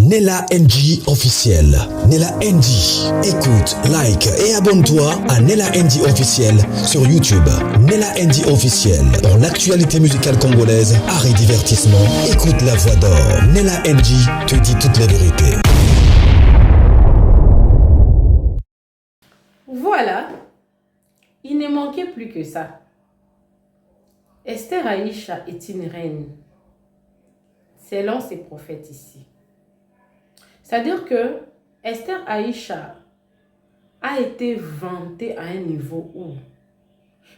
Nella NG officiel. Nella NG. Écoute, like et abonne-toi à Nella NG officiel sur YouTube. Nella NG officiel. Pour l'actualité musicale congolaise, art et divertissement, écoute la voix d'or. Nella NG te dit toutes les vérités. Voilà, il ne manquait plus que ça. Esther Aïcha est une reine, selon ces prophètes ici. C'est-à-dire que Esther Aïcha a été vantée à un niveau où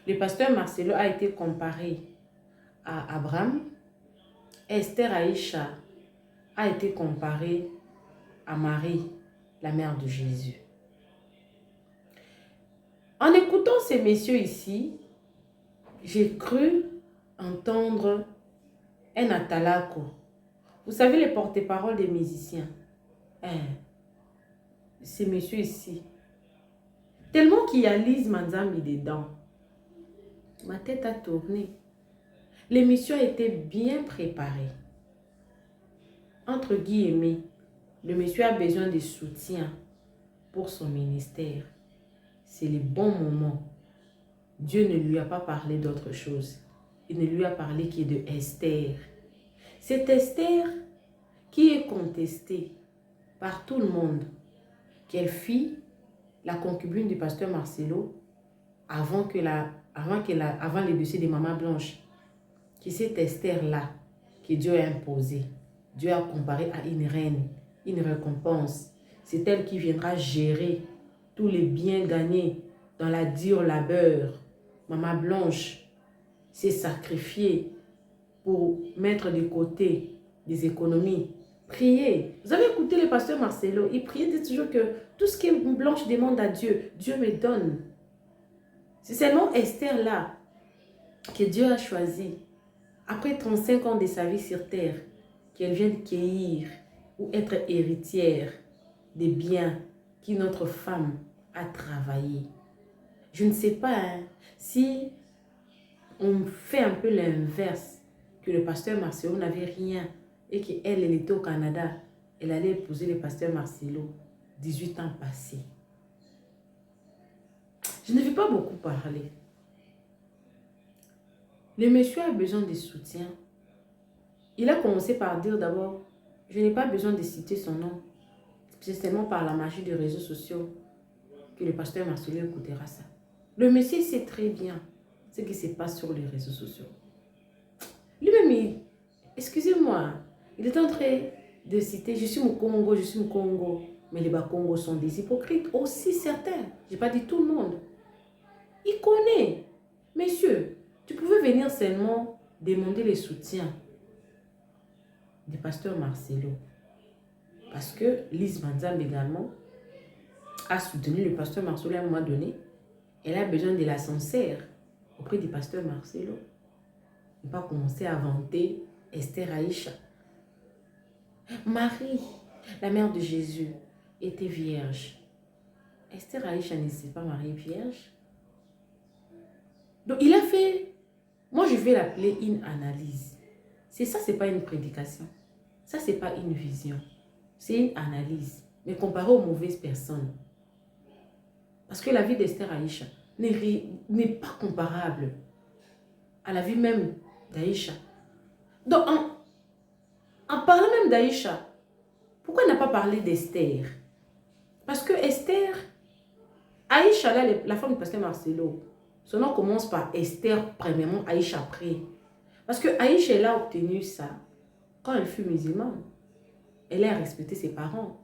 le pasteur Marcelo a été comparé à Abraham. Esther Aïcha a été comparée à Marie, la mère de Jésus. En écoutant ces messieurs ici, j'ai cru entendre un atalako. Vous savez, les porte-paroles des musiciens. Ces messieurs ici. Tellement qu'il y a Lise Manzambi dedans. Ma tête a tourné. L'émission a été bien préparée. Entre guillemets, le monsieur a besoin de soutien pour son ministère. C'est le bon moment. Dieu ne lui a pas parlé d'autre chose. Il ne lui a parlé que de Esther. C'est Esther qui est contestée par tout le monde, qu'elle fit la concubine du pasteur Marcelo avant le décès de Maman Blanche. Qui c'est Esther-là que Dieu a imposée. Dieu a comparé à une reine, une récompense. C'est elle qui viendra gérer tous les biens gagnés dans la dure labeur. Maman Blanche s'est sacrifiée pour mettre de côté des économies. Priez. Vous avez écouté le pasteur Marcelo, il priait, dit toujours que tout ce que Blanche demande à Dieu, Dieu me donne. C'est seulement Esther là que Dieu a choisi, après 35 ans de sa vie sur terre, qu'elle vienne cueillir ou être héritière des biens que notre femme a travaillé. Je ne sais pas si on fait un peu l'inverse, que le pasteur Marcelo n'avait rien et qu'elle était au Canada, elle allait épouser le pasteur Marcelo 18 ans passés. Je ne vais pas beaucoup parler. Le monsieur a besoin de soutien. Il a commencé par dire d'abord, je n'ai pas besoin de citer son nom. C'est seulement par la magie des réseaux sociaux que le pasteur Marcelo écoutera ça. Le monsieur sait très bien ce qui se passe sur les réseaux sociaux. Lui-même, excusez-moi, il est en train de citer, je suis Congo, mais les Bas-Congo sont des hypocrites aussi certains. Je n'ai pas dit tout le monde. Il connaît. Messieurs, tu pouvais venir seulement demander le soutien du pasteur Marcelo. Parce que Lise Manzambi également a soutenu le pasteur Marcelo à un moment donné. Elle a besoin de la sincère auprès du pasteur Marcelo. Ne pas commencer à vanter Esther Aïcha. Marie, la mère de Jésus, était vierge. Esther Aïcha ne s'est pas mariée vierge. Donc il a fait, moi je vais l'appeler une analyse. C'est ça, c'est pas une prédication. Ça, c'est pas une vision. C'est une analyse. Mais comparé aux mauvaises personnes. Parce que la vie d'Esther Aïcha n'est pas comparable à la vie même d'Aïcha. Donc, en parlant même d'Aïcha, pourquoi n'a pas parlé d'Esther? Parce que Esther, Aïcha, là, la femme du pasteur Marcelo, son nom commence par Esther, premièrement, Aïcha après. Parce que Aïcha, elle a obtenu ça quand elle fut musulmane. Elle a respecté ses parents.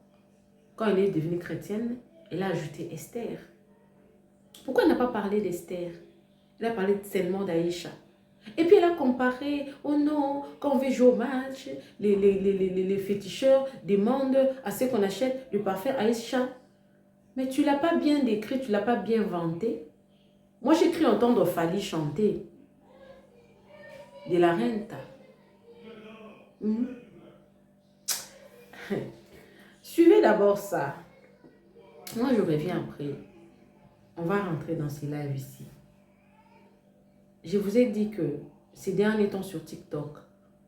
Quand elle est devenue chrétienne, elle a ajouté Esther. Pourquoi elle n'a pas parlé d'Esther? Elle a parlé seulement d'Aïcha. Et puis elle a comparé, oh non, quand on veut jouer au match, les féticheurs demandent à ceux qu'on achète le parfum Aïcha. Mais tu ne l'as pas bien décrit, tu ne l'as pas bien vanté. Moi j'ai cru entendre Fali chanter de la renta. Suivez d'abord ça. Moi je reviens après. On va rentrer dans ces lives ici. Je vous ai dit que ces derniers temps sur TikTok,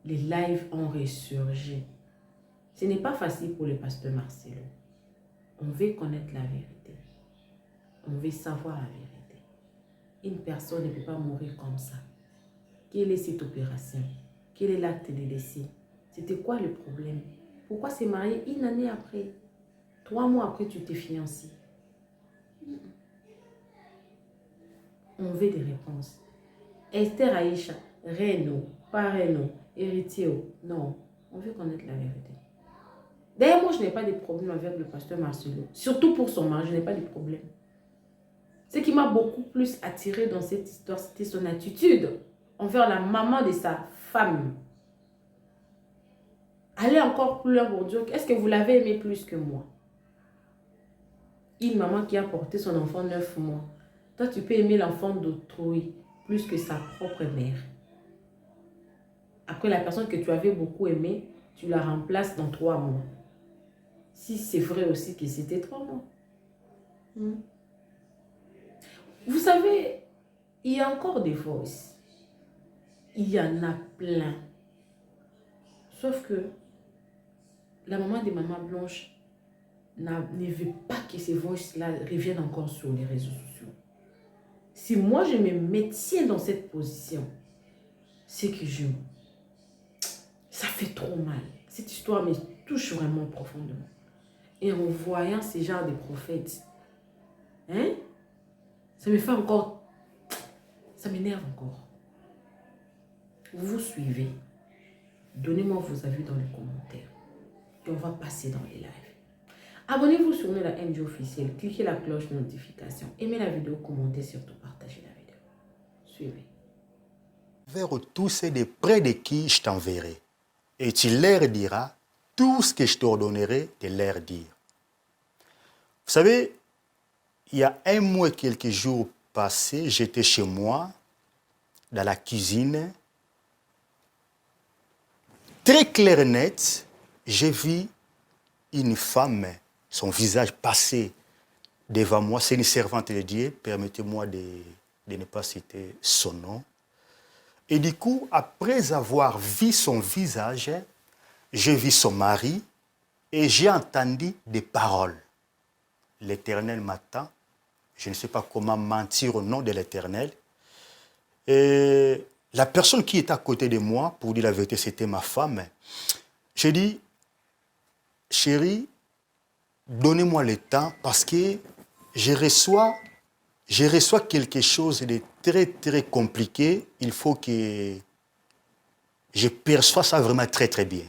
les lives ont ressurgi. Ce n'est pas facile pour le pasteur Marcelo. On veut connaître la vérité. On veut savoir la vérité. Une personne ne peut pas mourir comme ça. Quelle est cette opération? Quel est l'acte de décès? C'était quoi le problème? Pourquoi s'est marié une année après? 3 mois après, tu t'es fiancé. On veut des réponses. Esther Aïcha, reine, pas reine, héritier. Non, on veut connaître la vérité. D'ailleurs, moi, je n'ai pas de problème avec le pasteur Marcelo. Surtout pour son mari, je n'ai pas de problème. Ce qui m'a beaucoup plus attiré dans cette histoire, c'était son attitude envers la maman de sa femme. Allez encore plus loin pour dire, est-ce que vous l'avez aimé plus que moi? Une maman qui a porté son enfant 9 mois. Toi, tu peux aimer l'enfant d'autrui plus que sa propre mère. Après, la personne que tu avais beaucoup aimée, tu la remplaces dans 3 mois. Si c'est vrai aussi que c'était 3 mois. Vous savez, il y a encore des voices. Il y en a plein. Sauf que la maman de Maman Blanche ne veut pas que ces voices-là reviennent encore sur les réseaux sociaux. Si moi je me maintiens dans cette position, c'est que ça fait trop mal. Cette histoire me touche vraiment profondément. Et en voyant ces genres de prophètes, ça me fait encore, ça m'énerve encore. Vous vous suivez. Donnez-moi vos avis dans les commentaires. Et on va passer dans les lives. Abonnez-vous sur Nella NG officiel. Cliquez la cloche de notification. Aimez la vidéo, commentez, surtout partagez la vidéo. Suivez. Vers tous et de près de qui je t'enverrai. Et tu leur diras tout ce que je t'ordonnerai de leur dire. Vous savez, il y a 1 mois et quelques jours passés, j'étais chez moi, dans la cuisine. Très clair et net, j'ai vu une femme, son visage passé devant moi. C'est une servante de Dieu, permettez-moi de ne pas citer son nom. Et du coup, après avoir vu son visage, j'ai vu son mari et j'ai entendu des paroles. L'Éternel m'attend. Je ne sais pas comment mentir au nom de l'Éternel. Et la personne qui est à côté de moi, pour dire la vérité, c'était ma femme. J'ai dit, chérie, donnez-moi le temps parce que je reçois quelque chose de très, très compliqué. Il faut que je perçois ça vraiment très, très bien.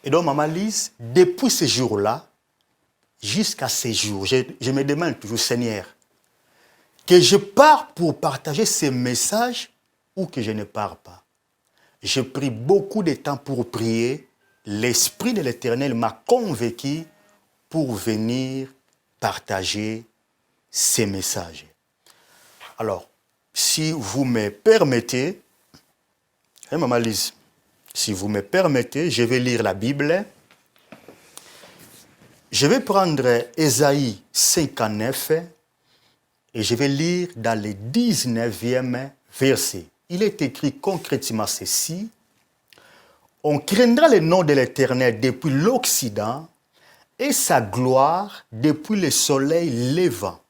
Et donc, Maman Lise, depuis ce jour-là, jusqu'à ce jour, je me demande toujours, Seigneur, que je pars pour partager ces messages ou que je ne pars pas. J'ai pris beaucoup de temps pour prier. L'Esprit de l'Éternel m'a convaincu pour venir partager ces messages. Alors, si vous me permettez, Maman Lise, si vous me permettez, je vais lire la Bible. Je vais prendre Ésaïe 59 et je vais lire dans le 19e verset. Il est écrit concrètement ceci. On craindra le nom de l'Éternel depuis l'Occident et sa gloire depuis le soleil levant.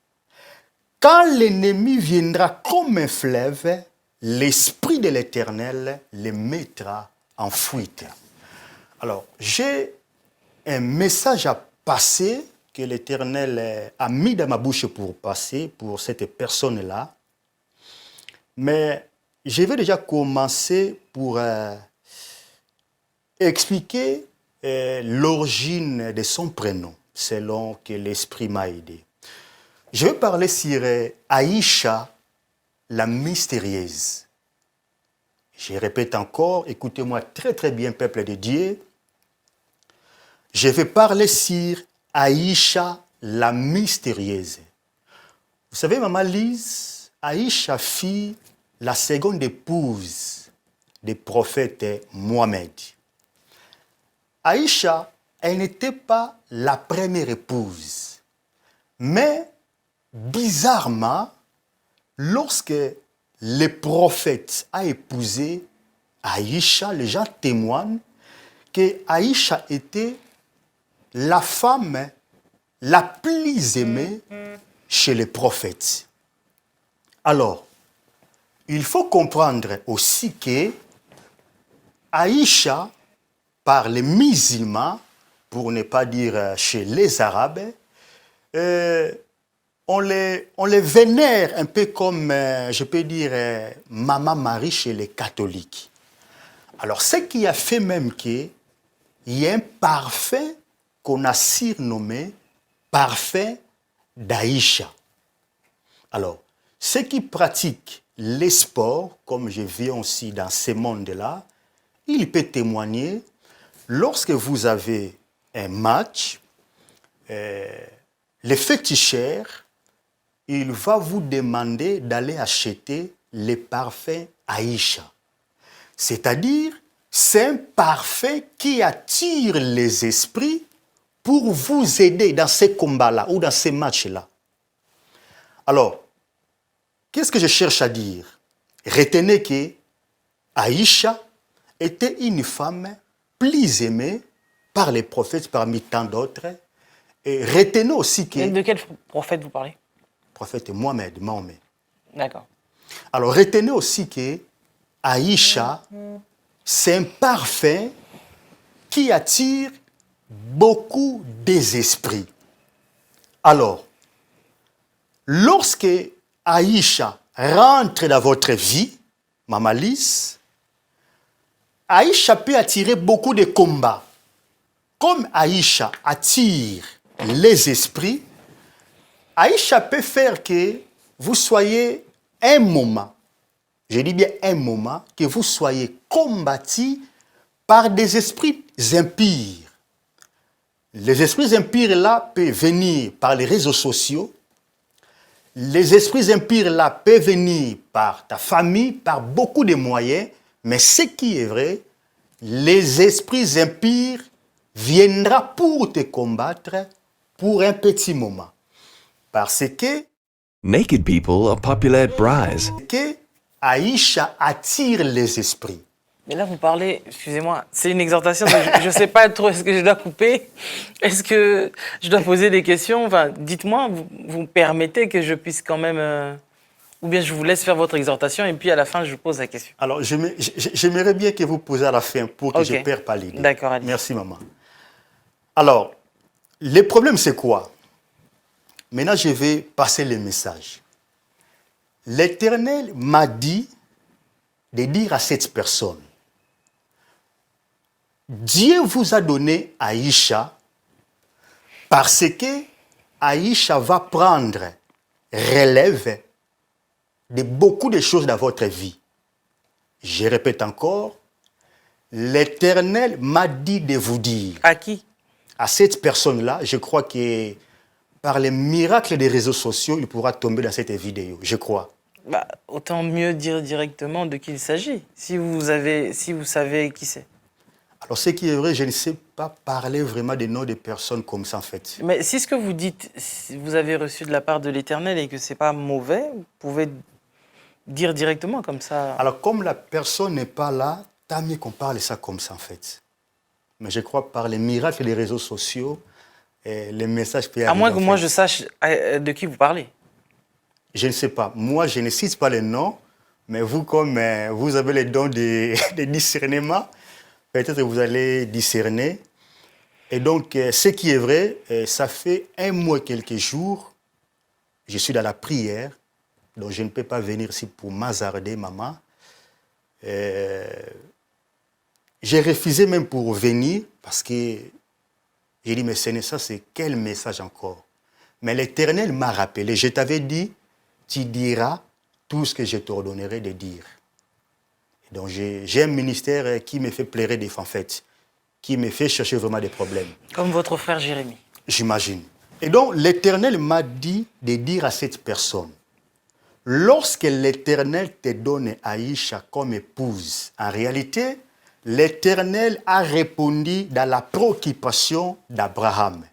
Quand l'ennemi viendra comme un fleuve, l'Esprit de l'Éternel le mettra en fuite. Alors, j'ai un message à passer que l'Éternel a mis dans ma bouche pour passer pour cette personne-là. Mais je vais déjà commencer pour expliquer l'origine de son prénom, selon que l'Esprit m'a aidé. Je vais parler sur Aïcha, la mystérieuse. Je répète encore, écoutez-moi très très bien, peuple de Dieu. Je vais parler sur Aïcha, la mystérieuse. Vous savez, Maman Lise, Aïcha fut la seconde épouse du prophète Mohamed. Aïcha, elle n'était pas la première épouse. Mais, bizarrement, lorsque le prophète a épousé Aïcha, les gens témoignent que Aïcha était la femme la plus aimée chez les prophètes. Alors, il faut comprendre aussi que Aïcha, par les musulmans, pour ne pas dire chez les Arabes, on les vénère un peu comme, je peux dire, Maman Marie chez les catholiques. Alors, ce qui a fait même qu'il y a un parfum qu'on a surnommé parfum d'Aïcha. Alors, ceux qui pratiquent les sports, comme je viens aussi dans ce monde-là, il peut témoigner, lorsque vous avez un match, le féticheur, il va vous demander d'aller acheter les parfums Aïcha. C'est-à-dire, c'est un parfum qui attire les esprits pour vous aider dans ces combats-là ou dans ces matchs-là. Alors, qu'est-ce que je cherche à dire? Retenez que Aïcha était une femme plus aimée par les prophètes parmi tant d'autres. Et retenez aussi que... De quel prophète vous parlez? Prophète Mohamed, Mahomet. D'accord. Alors, retenez aussi que Aïcha, c'est un parfum qui attire beaucoup des esprits. Alors, lorsque Aïcha rentre dans votre vie, Maman Lys, Aïcha peut attirer beaucoup de combats. Comme Aïcha attire les esprits, Aïcha peut faire que vous soyez un moment, je dis bien un moment, que vous soyez combattu par des esprits impurs. Les esprits impurs là peuvent venir par les réseaux sociaux. Les esprits impurs là peuvent venir par ta famille, par beaucoup de moyens. Mais ce qui est vrai, les esprits impurs viendront pour te combattre pour un petit moment. Parce que Naked people are popular at Bry's. Aïcha attire les esprits. Mais là, vous parlez, excusez-moi, c'est une exhortation, je ne sais pas trop, est-ce que je dois couper? Est-ce que je dois poser des questions? Enfin, dites-moi, vous me permettez que je puisse quand même... ou bien je vous laisse faire votre exhortation et puis à la fin, je vous pose la question. Alors, j'aimerais bien que vous posiez à la fin pour que je ne perde pas l'idée. D'accord, allez. Merci, maman. Alors, le problème, c'est quoi? Maintenant, je vais passer le message. L'Éternel m'a dit de dire à cette personne, Dieu vous a donné Aïcha parce que Aïcha va prendre relève de beaucoup de choses dans votre vie. Je répète encore, l'Éternel m'a dit de vous dire. À qui? À cette personne-là, je crois que par les miracles des réseaux sociaux, il pourra tomber dans cette vidéo, je crois. Bah, autant mieux dire directement de qui il s'agit, si vous savez qui c'est. Alors, ce qui est vrai, je ne sais pas parler vraiment des noms de personnes comme ça, en fait. Mais si ce que vous dites, vous avez reçu de la part de l'Éternel et que ce n'est pas mauvais, vous pouvez dire directement comme ça. Alors, comme la personne n'est pas là, tant mieux qu'on parle ça comme ça, en fait. Mais je crois par les miracles des réseaux sociaux, les messages peuvent arriver. À moins que moi je sache de qui vous parlez. Je ne sais pas. Moi, je ne cite pas les noms, mais vous, comme vous avez les dons de discernement, peut-être que vous allez discerner. Et donc, ce qui est vrai, ça fait un mois, quelques jours, je suis dans la prière, donc je ne peux pas venir ici pour m'hazarder, maman. J'ai refusé même pour venir, parce que j'ai dit, mais Seigneur, ça c'est quel message encore? Mais l'Éternel m'a rappelé, je t'avais dit, tu diras tout ce que je t'ordonnerai de dire. Et donc j'ai un ministère qui me fait pleurer des fois, en fait, qui me fait chercher vraiment des problèmes. Comme votre frère Jérémie. J'imagine. Et donc l'Éternel m'a dit de dire à cette personne, lorsque l'Éternel te donne Aïcha comme épouse, en réalité, l'Éternel a répondu dans la préoccupation d'Abraham.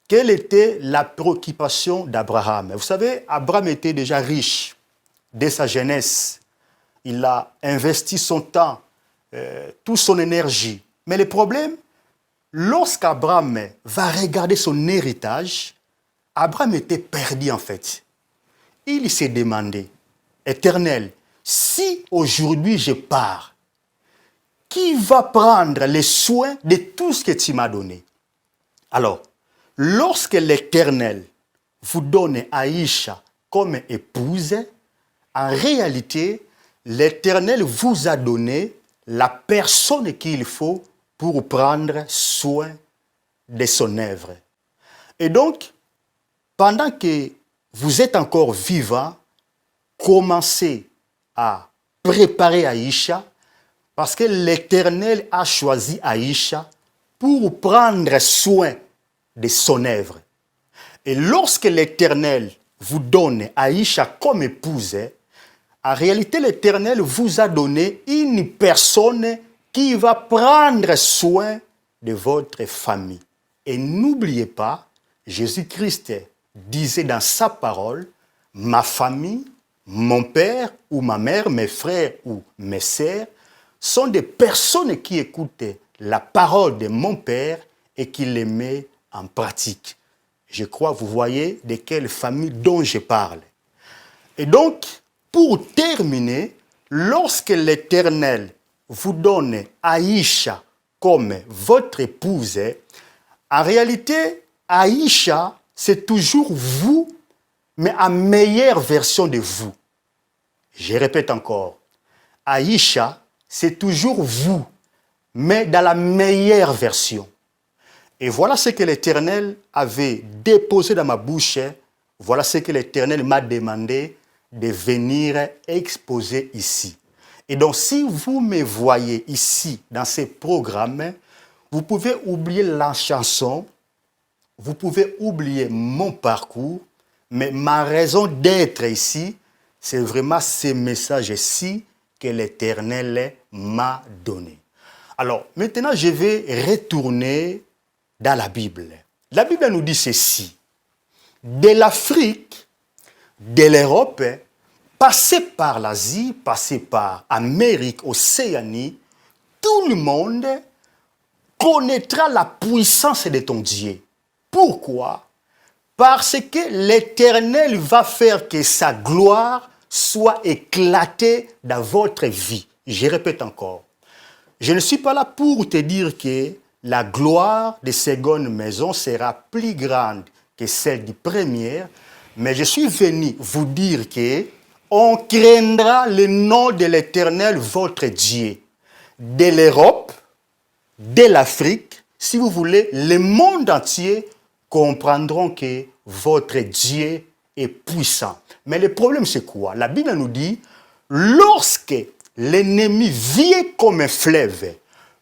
Quelle était la préoccupation d'Abraham? Vous savez, Abraham était déjà riche dès sa jeunesse. Il a investi son temps, toute son énergie Mais le problème, lorsqu'Abraham va regarder son héritage, Abraham était perdu en fait. Il s'est demandé, Éternel, si aujourd'hui je pars, qui va prendre les soins de tout ce que tu m'as donné? Alors, lorsque l'Éternel vous donne Aïcha comme épouse, en réalité, l'Éternel vous a donné la personne qu'il faut pour prendre soin de son œuvre. Et donc, pendant que vous êtes encore vivant, commencez à préparer Aïcha, parce que l'Éternel a choisi Aïcha pour prendre soin de son œuvre. Et lorsque l'Éternel vous donne Aïcha comme épouse, en réalité, l'Éternel vous a donné une personne qui va prendre soin de votre famille. Et n'oubliez pas, Jésus-Christ disait dans sa parole, ma famille, mon père ou ma mère, mes frères ou mes sœurs, sont des personnes qui écoutent la parole de mon père et qui les mettent en pratique. Je crois, vous voyez de quelle famille dont je parle. Et donc, pour terminer, lorsque l'Éternel vous donne Aïcha comme votre épouse, en réalité, Aïcha, c'est toujours vous, mais en meilleure version de vous. Je répète encore, Aïcha, c'est toujours vous, mais dans la meilleure version. Et voilà ce que l'Éternel avait déposé dans ma bouche. Voilà ce que l'Éternel m'a demandé de venir exposer ici. Et donc, si vous me voyez ici, dans ces programmes, vous pouvez oublier la chanson, vous pouvez oublier mon parcours, mais ma raison d'être ici, c'est vraiment ces messages-ci que l'Éternel m'a donné. Alors, maintenant, je vais retourner dans la Bible. La Bible nous dit ceci. De l'Afrique, de l'Europe, passer par l'Asie, passer par l'Amérique, Océanie, tout le monde connaîtra la puissance de ton Dieu. Pourquoi? Parce que l'Éternel va faire que sa gloire soit éclatée dans votre vie. Je répète encore. Je ne suis pas là pour te dire que la gloire de seconde maison sera plus grande que celle du première, mais je suis venu vous dire que on craindra le nom de l'Éternel, votre Dieu. De l'Europe, de l'Afrique, si vous voulez, le monde entier comprendront que votre Dieu est puissant. Mais le problème, c'est quoi? La Bible nous dit, lorsque l'ennemi vient comme un fleuve,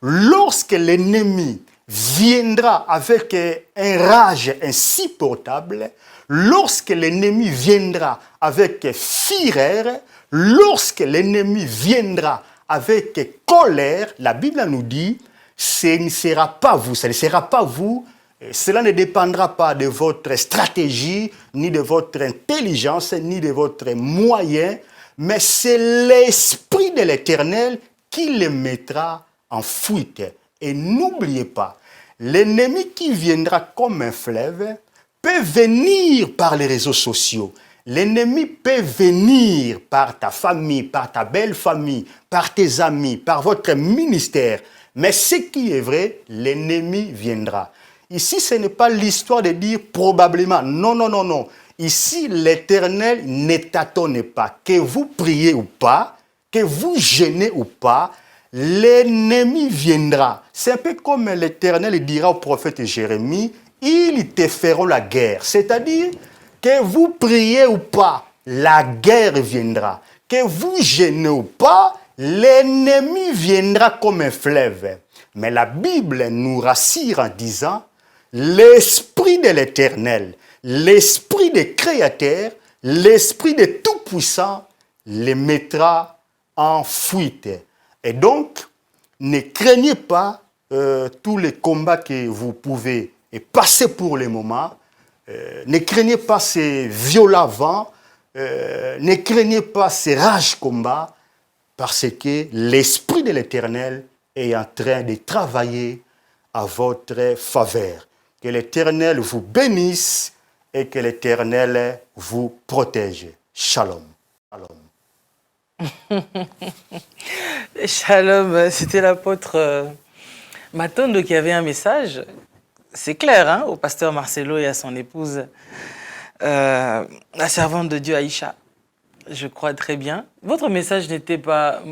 lorsque l'ennemi viendra avec un rage insupportable, lorsque l'ennemi viendra avec fureur, lorsque l'ennemi viendra avec colère, la Bible nous dit, ce ne sera pas vous, ce ne sera pas vous, cela ne dépendra pas de votre stratégie, ni de votre intelligence, ni de votre moyen, mais c'est l'Esprit de l'Éternel qui les mettra en fuite. Et n'oubliez pas, l'ennemi qui viendra comme un fleuve peut venir par les réseaux sociaux. L'ennemi peut venir par ta famille, par ta belle famille, par tes amis, par votre ministère. Mais ce qui est vrai, l'ennemi viendra. Ici, ce n'est pas l'histoire de dire probablement. Non, non, non, non. Ici, l'Éternel ne tâtonne pas. Que vous priez ou pas, que vous jeûnez ou pas, l'ennemi viendra. C'est un peu comme l'Éternel dira au prophète Jérémie, ils te feront la guerre. C'est-à-dire que vous priez ou pas, la guerre viendra. Que vous jeûnez ou pas, l'ennemi viendra comme un fleuve. Mais la Bible nous rassure en disant, l'Esprit de l'Éternel, l'Esprit des créateurs, l'Esprit de Tout-Puissant les mettra en fuite. Et donc, ne craignez pas tous les combats que vous pouvez passer pour le moment. Ne craignez pas ces violents vents. Ne craignez pas ces rages combats. Parce que l'Esprit de l'Éternel est en train de travailler à votre faveur. Que l'Éternel vous bénisse et que l'Éternel vous protège. Shalom. Shalom. Shalom, c'était l'apôtre Matondo qui avait un message. C'est clair, hein, au pasteur Marcelo et à son épouse, la servante de Dieu Aïcha. Je crois très bien. Votre message n'était pas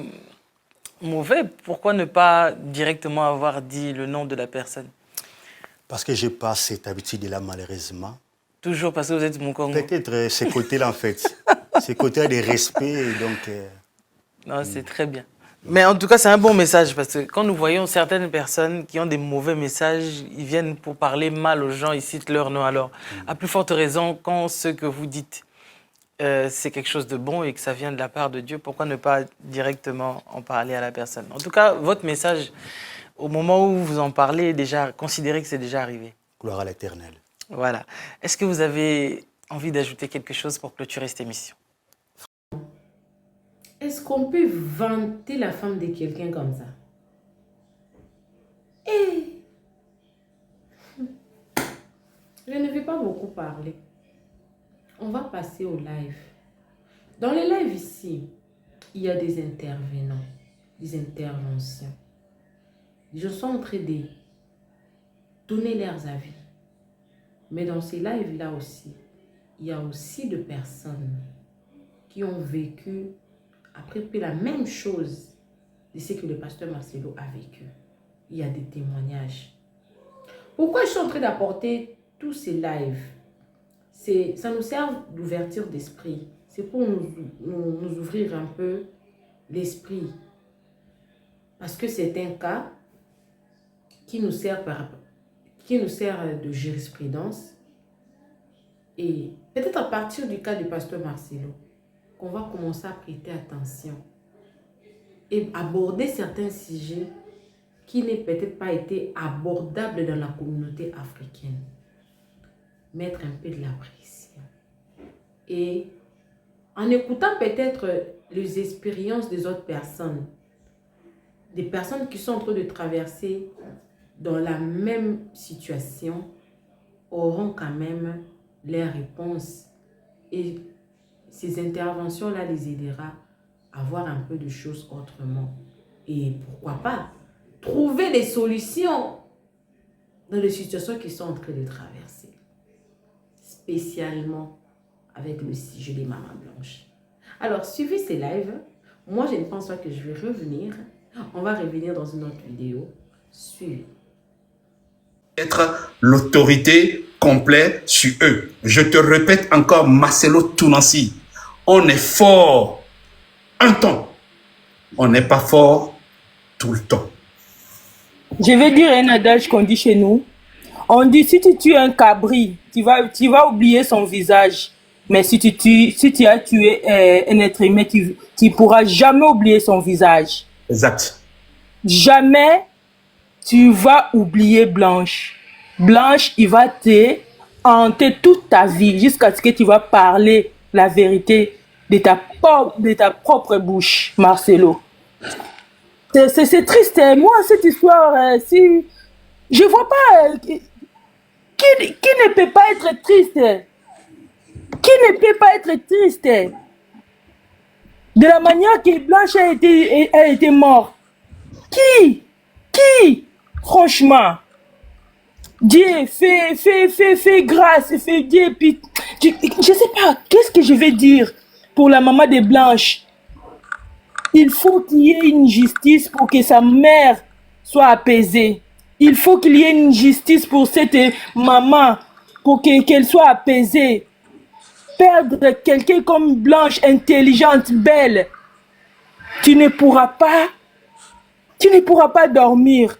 mauvais. Pourquoi ne pas directement avoir dit le nom de la personne? Parce que je n'ai pas cette habitude-là, malheureusement. Toujours parce que vous êtes mon Congo. Peut-être ce côté-là, en fait. Ce côté de respect, donc... Non, c'est très bien. Mais en tout cas, c'est un bon message parce que quand nous voyons certaines personnes qui ont des mauvais messages, ils viennent pour parler mal aux gens, ils citent leur nom. Alors, à plus forte raison, quand ce que vous dites, c'est quelque chose de bon et que ça vient de la part de Dieu, pourquoi ne pas directement en parler à la personne? En tout cas, votre message, au moment où vous en parlez, déjà, considérez que c'est déjà arrivé. Gloire à l'Éternel. Voilà. Est-ce que vous avez envie d'ajouter quelque chose pour clôturer cette émission? Est-ce qu'on peut vanter la femme de quelqu'un comme ça? Et je ne vais pas beaucoup parler. On va passer au live. Dans les lives ici, il y a des intervenants, des interventions. Les gens sont en train de donner leurs avis. Mais dans ces lives-là aussi, il y a aussi des personnes qui ont vécu après la même chose de ce que le pasteur Marcelo a vécu. Il y a des témoignages. Pourquoi je suis en train d'apporter tous ces lives? Ça nous sert d'ouverture d'esprit. C'est pour nous ouvrir un peu l'esprit. Parce que c'est un cas qui nous sert de jurisprudence. Et peut-être à partir du cas du pasteur Marcelo, qu'on va commencer à prêter attention et aborder certains sujets qui n'aient peut-être pas été abordables dans la communauté africaine. Mettre un peu de la pression. Et en écoutant peut-être les expériences des autres personnes, des personnes qui sont en train de traverser dans la même situation, auront quand même leurs réponses. Et ces interventions-là les aidera à voir un peu de choses autrement. Et pourquoi pas trouver des solutions dans les situations qu'ils sont en train de traverser. Spécialement avec le sujet des mamans blanches. Alors, suivez ces lives. Moi, je ne pense pas que je vais revenir. On va revenir dans une autre vidéo. Suivez. Être l'autorité complète sur eux. Je te répète encore, Marcelo Tounansi, on est fort un temps. On n'est pas fort tout le temps. Je vais dire un adage qu'on dit chez nous. On dit, si tu tues un cabri, tu vas oublier son visage. Mais si tu as tué un être humain, tu ne pourras jamais oublier son visage. Exact. Jamais tu vas oublier Blanche. Blanche, il va te hanter toute ta vie jusqu'à ce que tu vas parler la vérité de ta propre bouche, Marcelo. C'est triste. Moi, cette histoire, si je vois pas qui ne peut pas être triste. Qui ne peut pas être triste de la manière que Blanche a été morte? Qui? Franchement, Dieu, fais grâce, fais Dieu. Puis, je sais pas, qu'est-ce que je vais dire pour la maman de Blanche? Il faut qu'il y ait une justice pour que sa mère soit apaisée. Il faut qu'il y ait une justice pour cette maman, pour qu'elle soit apaisée. Perdre quelqu'un comme Blanche, intelligente, belle, tu ne pourras pas dormir.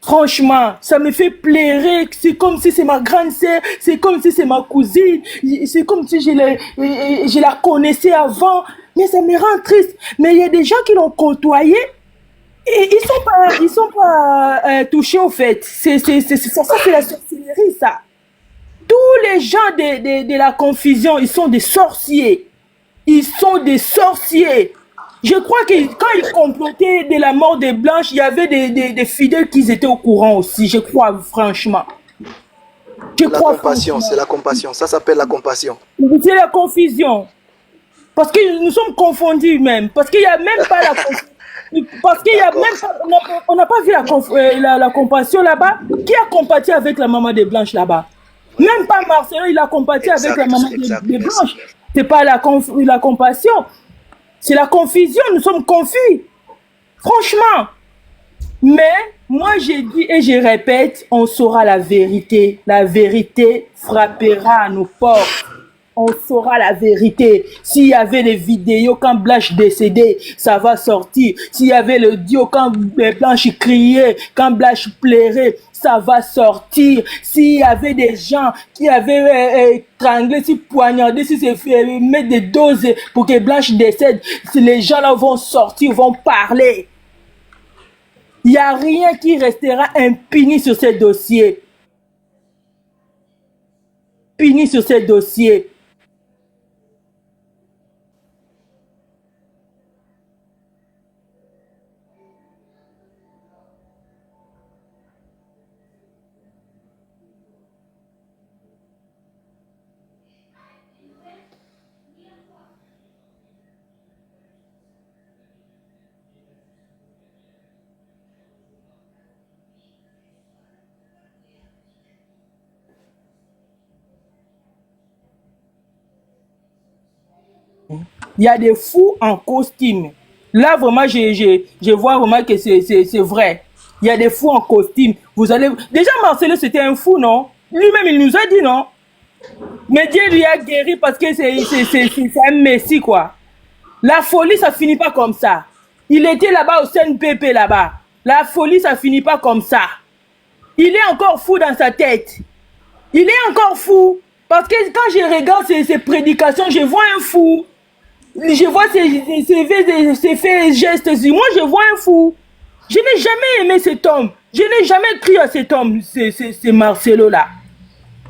Franchement, ça me fait pleurer. C'est comme si c'est ma grande sœur, c'est comme si c'est ma cousine, c'est comme si je la connaissais avant, mais ça me rend triste. Mais il y a des gens qui l'ont côtoyé et ils sont pas touchés au fait. C'est la sorcellerie, ça. Tous les gens de la confusion, ils sont des sorciers. Ils sont des sorciers. Je crois que quand ils complotaient de la mort des Blanches, il y avait des fidèles qui étaient au courant aussi, je crois, franchement. La compassion, c'est la compassion. Ça s'appelle la compassion. C'est la confusion. Parce que nous sommes confondus même. Parce qu'il n'y a même pas la parce qu'il y a même pas, on n'a pas vu la compassion là-bas. Qui a compati avec la maman des Blanches là-bas? Même pas Marcelo, il a compati avec la maman des Blanches. C'est pas la compassion. C'est la confusion. Nous sommes confus. Franchement. Mais moi, j'ai dit et je répète, on saura la vérité. La vérité frappera à nos portes. On saura la vérité. S'il y avait les vidéos quand Blanche décédait, ça va sortir. S'il y avait le duo quand Blanche criait, quand Blanche pleurait, ça va sortir. S'il y avait des gens qui avaient étranglé, si poignardé, si c'est fait mettre des doses pour que Blanche décède, les gens là vont sortir, vont parler. Il n'y a rien qui restera impuni sur ces dossiers. Puni sur ces dossiers. Il y a des fous en costume. Là, vraiment, je vois vraiment que c'est vrai. Il y a des fous en costume. Vous allez... Déjà, Marcelo, c'était un fou, non? Lui-même, il nous a dit, non? Mais Dieu lui a guéri parce que c'est un messie, quoi. La folie, ça finit pas comme ça. Il était là-bas au CNPP, là-bas. La folie, ça finit pas comme ça. Il est encore fou dans sa tête. Il est encore fou. Parce que quand je regarde ses prédications, je vois un fou. Je vois ses faits gestes. Moi, je vois un fou. Je n'ai jamais aimé cet homme. Je n'ai jamais cru à cet homme, c'est Marcelo-là.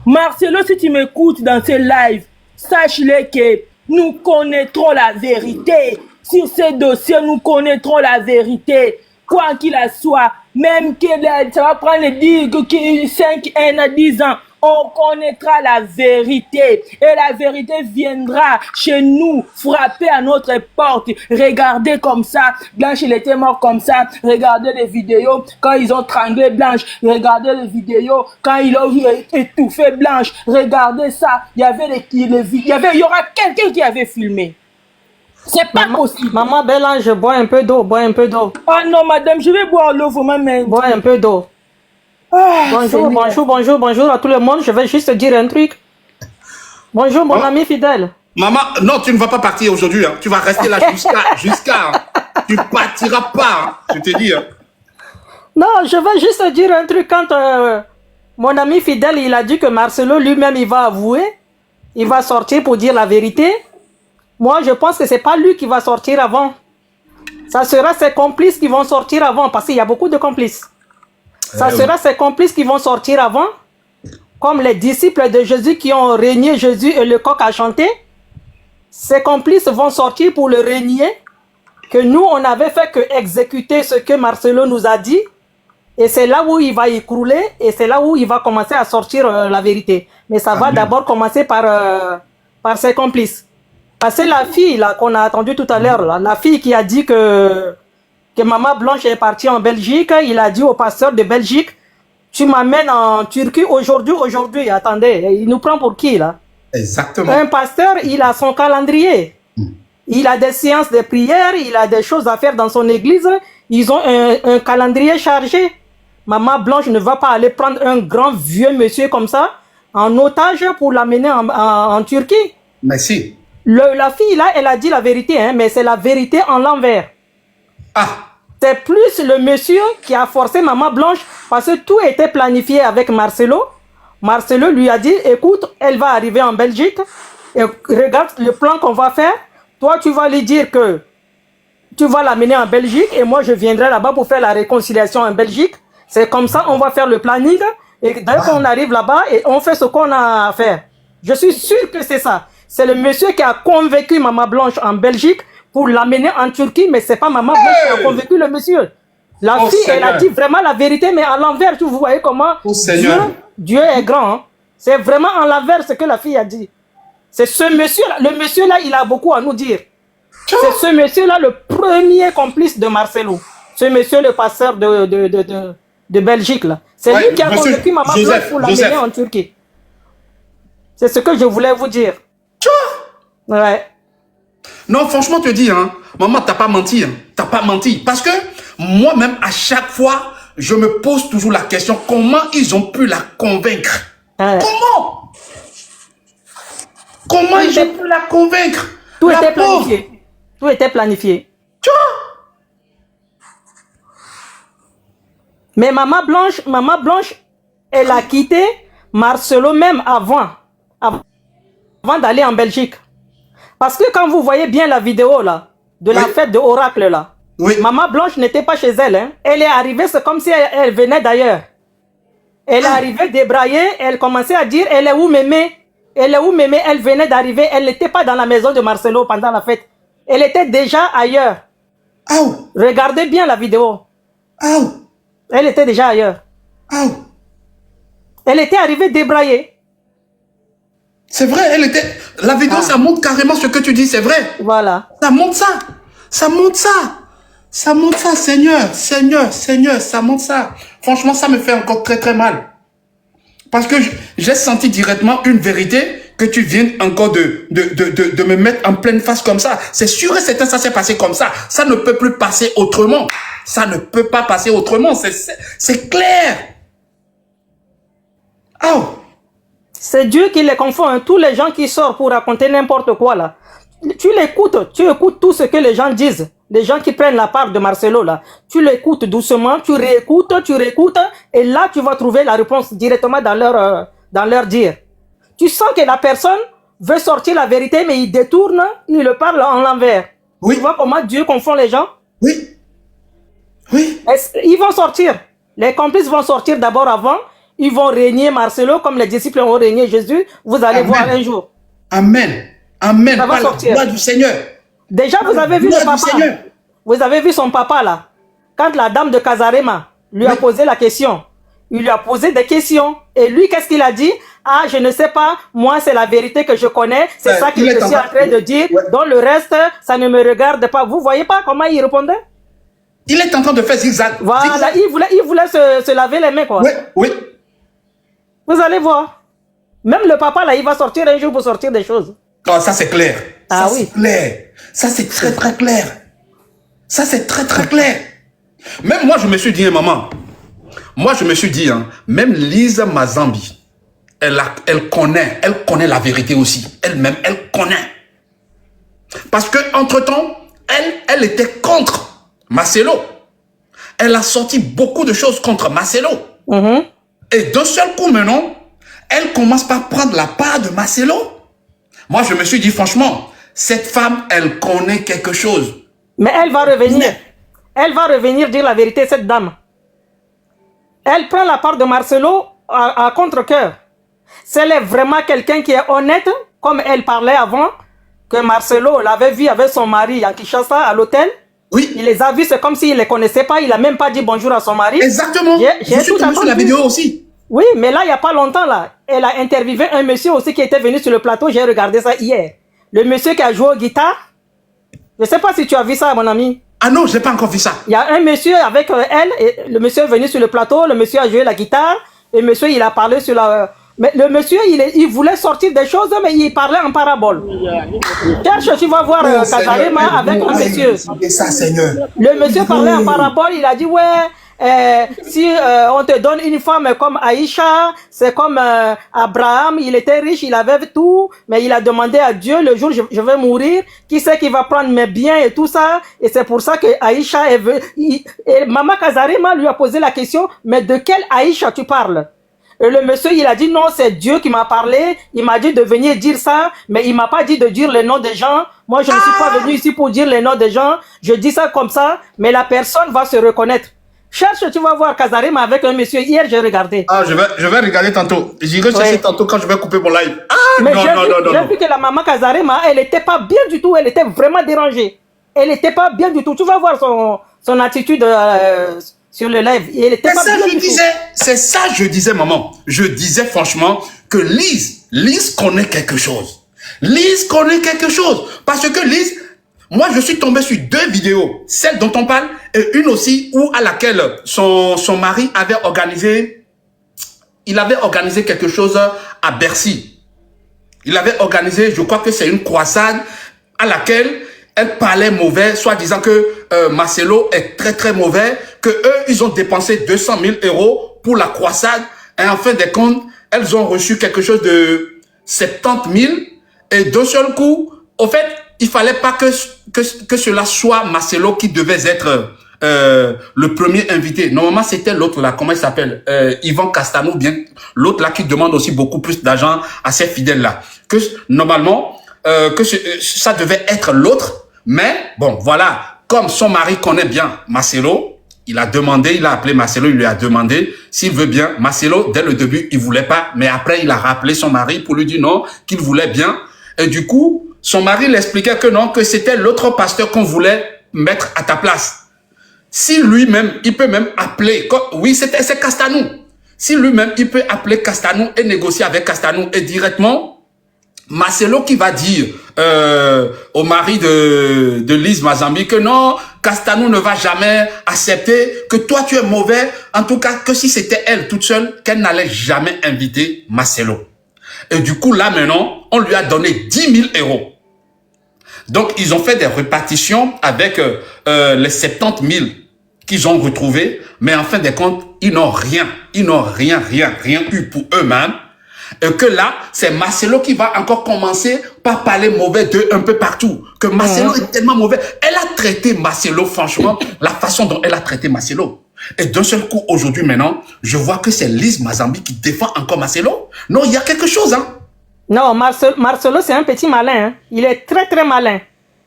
Marcelo, si tu m'écoutes dans ces lives, sache-le que nous connaîtrons la vérité. Sur ces dossiers, nous connaîtrons la vérité. Quoi qu'il en soit, même que ça va prendre 5, 1 à 10 ans, on connaîtra la vérité. Et la vérité viendra chez nous, frapper à notre porte. Regardez comme ça, Blanche, il était mort comme ça. Regardez les vidéos quand ils ont tranglé Blanche. Regardez les vidéos quand ils ont étouffé Blanche. Regardez ça. Il y aura quelqu'un qui avait filmé. C'est pas possible. Maman Bélange, bois un peu d'eau, bois un peu d'eau. Ah non, madame, je vais boire l'eau, vous m'amenez. Bois un peu d'eau. Ah, bonjour à tout le monde. Je vais juste te dire un truc. Bonjour, mon ami fidèle. Maman, non, tu ne vas pas partir aujourd'hui. Hein. Tu vas rester là jusqu'à. Tu partiras pas, hein, je te dis. Hein. Non, je vais juste te dire un truc. Quand mon ami fidèle, il a dit que Marcelo lui-même, il va avouer. Il va sortir pour dire la vérité. Moi, je pense que c'est pas lui qui va sortir avant. Ça sera ses complices qui vont sortir avant, parce qu'il y a beaucoup de complices. Ça sera ses complices qui vont sortir avant, comme les disciples de Jésus qui ont régné Jésus et le coq a chanté. Ses complices vont sortir pour le régner, que nous, on avait fait que exécuter ce que Marcelo nous a dit. Et c'est là où il va y crouler, et c'est là où il va commencer à sortir la vérité. Mais ça va d'abord commencer par ses complices. Parce que la fille là qu'on a attendue tout à l'heure, la fille qui a dit que Maman Blanche est partie en Belgique, il a dit au pasteur de Belgique, tu m'amènes en Turquie aujourd'hui. Attendez, il nous prend pour qui là? Exactement. Un pasteur, il a son calendrier. Il a des séances de prière, il a des choses à faire dans son église. Ils ont un calendrier chargé. Maman Blanche ne va pas aller prendre un grand vieux monsieur comme ça en otage pour l'amener en Turquie. Merci. La fille là, elle a dit la vérité, hein, mais c'est la vérité en l'envers. Ah. C'est plus le monsieur qui a forcé Maman Blanche parce que tout était planifié avec Marcelo. Marcelo lui a dit, écoute, elle va arriver en Belgique et regarde le plan qu'on va faire. Toi, tu vas lui dire que tu vas l'amener en Belgique et moi, je viendrai là-bas pour faire la réconciliation en Belgique. C'est comme ça, on va faire le planning et dès qu'on arrive là-bas et on fait ce qu'on a à faire. Je suis sûr que c'est ça. C'est le monsieur qui a convaincu Maman Blanche en Belgique pour l'amener en Turquie, mais c'est pas maman Blanche qui a convaincu le monsieur. La fille, elle a dit vraiment la vérité, mais à l'envers, vous voyez comment Dieu est grand. Hein. C'est vraiment en l'envers ce que la fille a dit. C'est ce monsieur-là, le monsieur-là, il a beaucoup à nous dire. C'est ce monsieur-là le premier complice de Marcelo. Ce monsieur, le pasteur de Belgique, là. C'est lui qui a convaincu maman Blanche pour l'amener en Turquie. C'est ce que je voulais vous dire. Ouais. Non, franchement, te dis, hein, maman, t'as pas menti. Hein. T'as pas menti. Parce que moi-même, à chaque fois, je me pose toujours la question, comment ils ont pu la convaincre? Comment? Comment ils ont pu la convaincre? Tout était planifié. Tout était planifié. Mais maman Blanche, elle a quitté Marcelo même avant d'aller en Belgique. Parce que quand vous voyez bien la vidéo là, de la fête de Oracle là, maman Blanche n'était pas chez elle. Hein. Elle est arrivée, c'est comme si elle venait d'ailleurs. Elle est arrivée débraillée, elle commençait à dire, elle est où mémé? Elle est où mémé? Elle venait d'arriver, elle n'était pas dans la maison de Marcelo pendant la fête. Elle était déjà ailleurs. Regardez bien la vidéo. Elle était déjà ailleurs. Elle était arrivée débraillée. C'est vrai, elle était... La vidéo, ça montre carrément ce que tu dis, c'est vrai. Voilà. Ça montre ça. Ça montre ça. Ça montre ça, Seigneur. Seigneur, Seigneur, ça montre ça. Franchement, ça me fait encore très, très mal. Parce que j'ai senti directement une vérité que tu viens encore de me mettre en pleine face comme ça. C'est sûr et certain, ça s'est passé comme ça. Ça ne peut plus passer autrement. Ça ne peut pas passer autrement. C'est clair. C'est Dieu qui les confond. Hein. Tous les gens qui sortent pour raconter n'importe quoi là. Tu l'écoutes. Tu écoutes tout ce que les gens disent. Les gens qui prennent la part de Marcelo là. Tu l'écoutes doucement. Tu réécoutes. Et là, tu vas trouver la réponse directement dans leur dire. Tu sens que la personne veut sortir la vérité, mais il détourne, il le parle en l'envers. Tu vois comment Dieu confond les gens? Oui. Ils vont sortir. Les complices vont sortir d'abord avant. Ils vont régner Marcelo comme les disciples ont régné Jésus. Vous allez voir un jour. Amen. Amen. Ça va sortir. La gloire du Seigneur. Déjà, vous avez vu le papa. Vous avez vu son papa là. Quand la dame de Casarema lui a posé la question. Il lui a posé des questions. Et lui, qu'est-ce qu'il a dit? Ah, je ne sais pas. Moi, c'est la vérité que je connais. C'est ça que je suis en train de dire. Dans le reste, ça ne me regarde pas. Vous voyez pas comment il répondait? Il est en train de faire zigzag. Voilà, il voulait se laver les mains, quoi. Oui. Vous allez voir. Même le papa, là, il va sortir un jour pour sortir des choses. Oh, ça, c'est clair. Ah ça, oui. C'est clair. Ça, c'est très, très clair. Ça, c'est très, très clair. Même moi, je me suis dit, maman, même Lisa Mazambi, elle connaît la vérité aussi. Elle-même, elle connaît. Parce que entre-temps, elle était contre Marcelo. Elle a sorti beaucoup de choses contre Marcelo. Et d'un seul coup, maintenant, elle commence par prendre la part de Marcelo. Moi, je me suis dit, franchement, cette femme, elle connaît quelque chose. Mais elle va revenir. Elle va revenir dire la vérité, cette dame. Elle prend la part de Marcelo à contre-cœur. Si elle est vraiment quelqu'un qui est honnête, comme elle parlait avant, que Marcelo l'avait vu avec son mari à Kinshasa, à l'hôtel. Oui. Il les a vus, c'est comme s'il ne les connaissait pas. Il n'a même pas dit bonjour à son mari. Exactement. J'ai tout vu sur la vidéo aussi. Oui, mais là, il n'y a pas longtemps, là. Elle a interviewé un monsieur aussi qui était venu sur le plateau. J'ai regardé ça hier. Le monsieur qui a joué au guitare. Je ne sais pas si tu as vu ça, mon ami. Ah non, je n'ai pas encore vu ça. Il y a un monsieur avec elle. Et le monsieur est venu sur le plateau. Le monsieur a joué la guitare. Et le monsieur, il a parlé sur la... Mais le monsieur, il voulait sortir des choses, mais il parlait en parabole. Cherche, tu vas voir Casarema avec un monsieur. Et ça, Seigneur. Le monsieur parlait en parabole, il a dit, ouais, si on te donne une femme comme Aïcha, c'est comme Abraham, il était riche, il avait tout, mais il a demandé à Dieu, le jour je vais mourir, qui c'est qui va prendre mes biens et tout ça. Et c'est pour ça que Aïcha est venue. Et Maman Casarema lui a posé la question, mais de quelle Aïcha tu parles? Et le monsieur, il a dit non, c'est Dieu qui m'a parlé. Il m'a dit de venir dire ça, mais il m'a pas dit de dire les noms des gens. Moi, je ne suis pas venu ici pour dire les noms des gens. Je dis ça comme ça, mais la personne va se reconnaître. Cherche, tu vas voir Casarema avec un monsieur. Hier, j'ai regardé. Ah, je vais regarder tantôt. J'irai chercher tantôt quand je vais couper mon live. Ah, mais non. j'ai vu que la maman Casarema, elle était pas bien du tout. Elle était vraiment dérangée. elle n'était pas bien du tout. Tu vas voir son attitude sur le live. Elle était pas bien du tout. C'est ça je disais, maman. Je disais franchement que Lise connaît quelque chose. Lise connaît quelque chose. Parce que Lise, moi je suis tombé sur 2 vidéos. Celle dont on parle et une aussi à laquelle son mari avait organisé, il avait organisé quelque chose à Bercy. Il avait organisé, je crois que c'est une croisade à laquelle elle parlait mauvais, soit disant que Marcelo est très très mauvais, que eux ils ont dépensé 200 000 € pour la croisade et en fin de compte, elles ont reçu quelque chose de 70 000 et d'un seul coup, au fait, il fallait pas que cela soit Marcelo qui devait être le premier invité. Normalement, c'était l'autre là, comment il s'appelle, Yvan Castano, bien l'autre là qui demande aussi beaucoup plus d'argent à ses fidèles là. Que normalement, ça devait être l'autre. Mais bon, voilà, comme son mari connaît bien Marcelo, il a appelé Marcelo, il lui a demandé s'il veut bien. Marcelo, dès le début, il voulait pas, mais après, il a rappelé son mari pour lui dire non, qu'il voulait bien. Et du coup, son mari l'expliquait que non, que c'était l'autre pasteur qu'on voulait mettre à ta place. Si lui-même, il peut même appeler, oui, c'est Castanou. Si lui-même, il peut appeler Castanou et négocier avec Castanou et directement, Marcelo qui va dire au mari de Lise Mazambi que non, Castanou ne va jamais accepter, que toi tu es mauvais, en tout cas que si c'était elle toute seule, qu'elle n'allait jamais inviter Marcelo. Et du coup là maintenant, on lui a donné 10 000 €. Donc ils ont fait des répartitions avec les 70 000 qu'ils ont retrouvés, mais en fin de compte, ils n'ont rien eu pour eux-mêmes. Et que là, c'est Marcelo qui va encore commencer par parler mauvais d'eux un peu partout. Que Marcelo est tellement mauvais. Elle a traité Marcelo, franchement, la façon dont elle a traité Marcelo. Et d'un seul coup, aujourd'hui, maintenant, je vois que c'est Lise Mazambi qui défend encore Marcelo. Non, il y a quelque chose, hein. Non, Marcelo, c'est un petit malin. Hein. Il est très, très malin.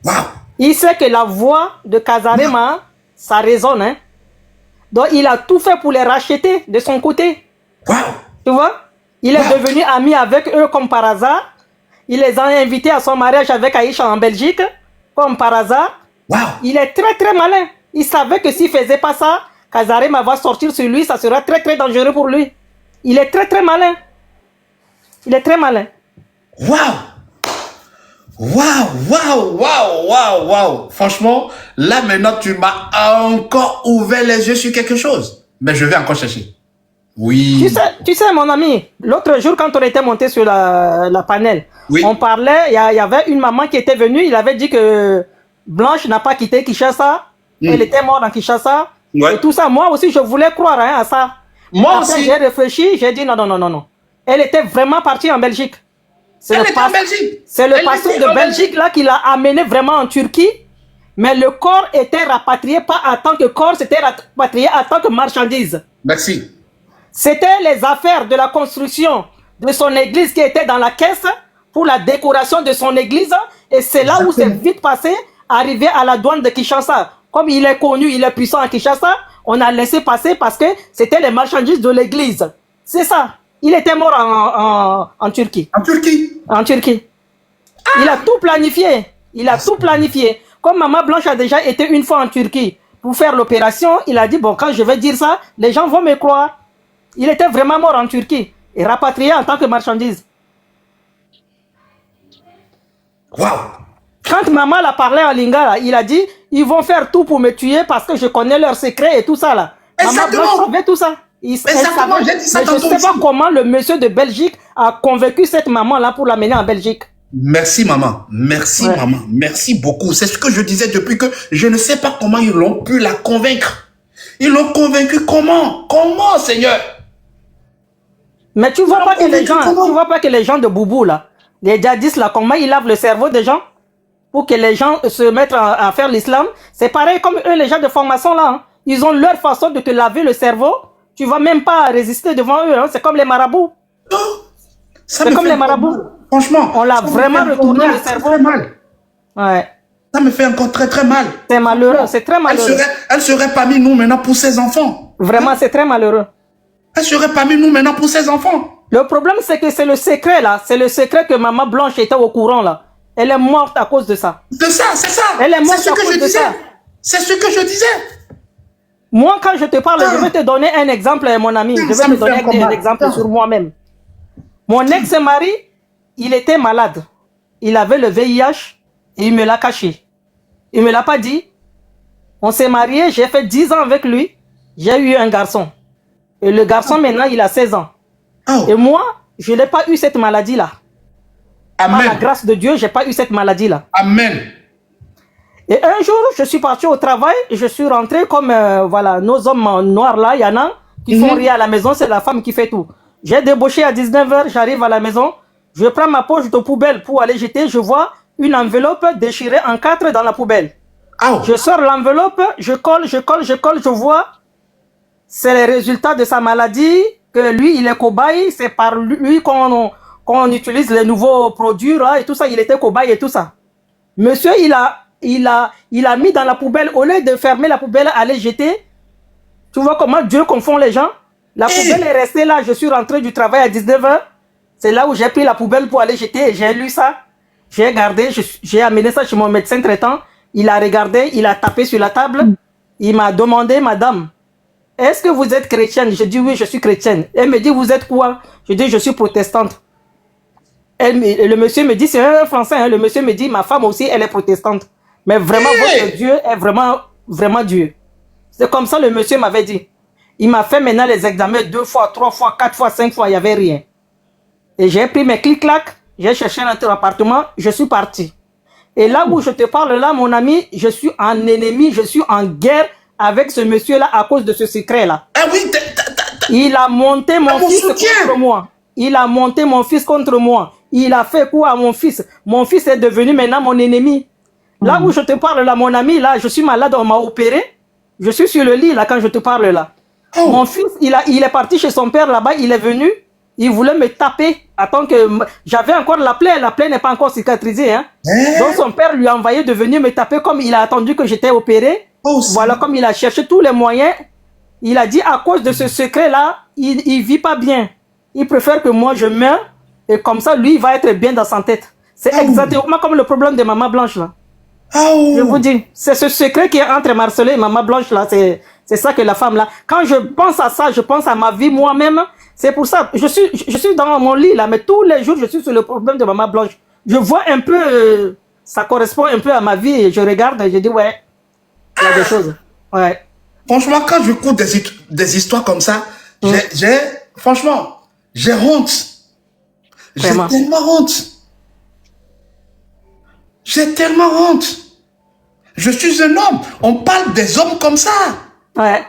Wow. Il sait que la voix de Casarema, ça résonne. Hein. Donc, il a tout fait pour les racheter de son côté. Wow. Tu vois? Il est devenu ami avec eux comme par hasard. Il les a invités à son mariage avec Aïcha en Belgique, comme par hasard. Wow. Il est très très malin. Il savait que s'il faisait pas ça, Casarema va sortir sur lui, ça sera très très dangereux pour lui. Il est très très malin. Il est très malin. Waouh! Waouh! Franchement, là maintenant tu m'as encore ouvert les yeux sur quelque chose. Mais je vais encore chercher. Oui. Tu sais, mon ami, l'autre jour, quand on était monté sur la panel, oui. On parlait, il y avait une maman qui était venue, il avait dit que Blanche n'a pas quitté Kinshasa, elle était morte en Kinshasa, et tout ça. Moi aussi, je voulais croire à ça. Moi après, aussi. j'ai réfléchi, j'ai dit non. Elle était vraiment partie en Belgique. Elle était en Belgique. C'est le pasteur de Belgique là qui l'a amené vraiment en Turquie, mais le corps était rapatrié pas en tant que corps, c'était rapatrié en tant que marchandise. Merci. C'était les affaires de la construction de son église qui étaient dans la caisse pour la décoration de son église. Et c'est là où c'est vite passé, arrivé à la douane de Kinshasa. Comme il est connu, il est puissant à Kinshasa, on a laissé passer parce que c'était les marchandises de l'église. C'est ça. Il était mort en Turquie. En Turquie? En Turquie. Il a tout planifié. Tout planifié. Comme Maman Blanche a déjà été une fois en Turquie pour faire l'opération, il a dit, bon, quand je vais dire ça, les gens vont me croire. Il était vraiment mort en Turquie et rapatrié en tant que marchandise. Waouh! Quand maman l'a parlé en lingala, il a dit, ils vont faire tout pour me tuer parce que je connais leurs secrets et tout ça là. Exactement. Maman savait tout ça. Exactement, j'ai dit ça mais je ne sais pas comment le monsieur de Belgique a convaincu cette maman là pour l'amener en Belgique. Merci maman, maman, merci beaucoup. C'est ce que je disais depuis que je ne sais pas comment ils l'ont pu la convaincre. Ils l'ont convaincu comment? Comment, Seigneur? Mais tu vois pas que les gens de Boubou là, les djihadistes là, comment ils lavent le cerveau des gens pour que les gens se mettent à faire l'islam. C'est pareil comme eux, les gens de formation là, hein. Ils ont leur façon de te laver le cerveau. Tu vas même pas résister devant eux, hein. C'est comme les marabouts. C'est comme les marabouts. Franchement, on l'a vraiment retourné le cerveau. Mal. Ouais. Ça me fait encore très très mal. C'est malheureux, c'est très malheureux. Elle serait parmi nous maintenant pour ses enfants. Vraiment, c'est très malheureux. Elle serait parmi nous maintenant pour ses enfants. Le problème, c'est que c'est le secret là. C'est le secret que Maman Blanche était au courant là. Elle est morte à cause de ça. De ça, c'est ça. Elle est morte C'est ce à que cause je de disais. ça. C'est ce que je disais. Moi, quand je te parle, je vais te donner un exemple, mon ami. Je vais Ça te me fait donner un combat. un exemple sur moi-même. Mon ex-mari, il était malade. Il avait le VIH et il me l'a caché. Il me l'a pas dit. On s'est mariés, j'ai fait 10 ans avec lui. J'ai eu un garçon. Et le garçon, maintenant, il a 16 ans. Oh. Et moi, je n'ai pas eu cette maladie-là. Par la Amen. grâce de Dieu, je n'ai pas eu cette maladie-là. Amen. Et un jour, je suis parti au travail et je suis rentré comme voilà, nos hommes noirs là, il y en a qui font rien à la maison, c'est la femme qui fait tout. J'ai débauché à 19h, j'arrive à la maison, je prends ma poche de poubelle pour aller jeter, je vois une enveloppe déchirée en 4 dans la poubelle. Oh. Je sors l'enveloppe, je colle, je vois, c'est les résultats de sa maladie, que lui, il est cobaye, c'est par lui qu'on utilise les nouveaux produits là et tout ça, il était cobaye et tout ça. Monsieur, il a mis dans la poubelle, au lieu de fermer la poubelle, aller jeter. Tu vois comment Dieu confond les gens? La poubelle est restée là, je suis rentré du travail à 19h. C'est là où j'ai pris la poubelle pour aller jeter et j'ai lu ça. J'ai gardé, j'ai amené ça chez mon médecin traitant. Il a regardé, il a tapé sur la table. Il m'a demandé, madame, est-ce que vous êtes chrétienne? Je dis oui, je suis chrétienne. Elle me dit, vous êtes quoi? Je dis, je suis protestante. Le monsieur me dit, c'est un français, hein. Le monsieur me dit, ma femme aussi, elle est protestante. Mais vraiment, votre Dieu est vraiment, vraiment Dieu. C'est comme ça le monsieur m'avait dit. Il m'a fait maintenant les examens 2 fois, 3 fois, 4 fois, 5 fois, il n'y avait rien. Et j'ai pris mes clic-clac, j'ai cherché un appartement, je suis parti. Et là où je te parle là, mon ami, je suis en ennemi, je suis en guerre avec ce monsieur-là à cause de ce secret-là. Ah oui, il a monté mon fils contre moi. Il a monté mon fils contre moi. Il a fait quoi à mon fils? Mon fils est devenu maintenant mon ennemi. Là où je te parle là, mon ami, là, je suis malade, on m'a opéré. Je suis sur le lit là quand je te parle là. Mon fils, il est parti chez son père là-bas, il est venu, il voulait me taper. Attends que j'avais encore la plaie n'est pas encore cicatrisée. Hein. Donc son père lui a envoyé de venir me taper comme il a attendu que j'étais opéré. Voilà, comme il a cherché tous les moyens. Il a dit à cause de ce secret là, il vit pas bien. Il préfère que moi je meure et comme ça lui il va être bien dans sa tête. C'est exactement comme le problème de Maman Blanche là. Je vous dis, c'est ce secret qui est entre Marcelo et Maman Blanche là, c'est ça que la femme là. Quand je pense à ça, je pense à ma vie moi-même. C'est pour ça, je suis dans mon lit là, mais tous les jours je suis sur le problème de Maman Blanche. Je vois un peu, ça correspond un peu à ma vie et je regarde et je dis ouais, il y a des choses. Ouais. Franchement, quand je cours des histoires comme ça, franchement, j'ai honte. J'ai tellement honte. J'ai tellement honte. Je suis un homme. On parle des hommes comme ça. Ouais.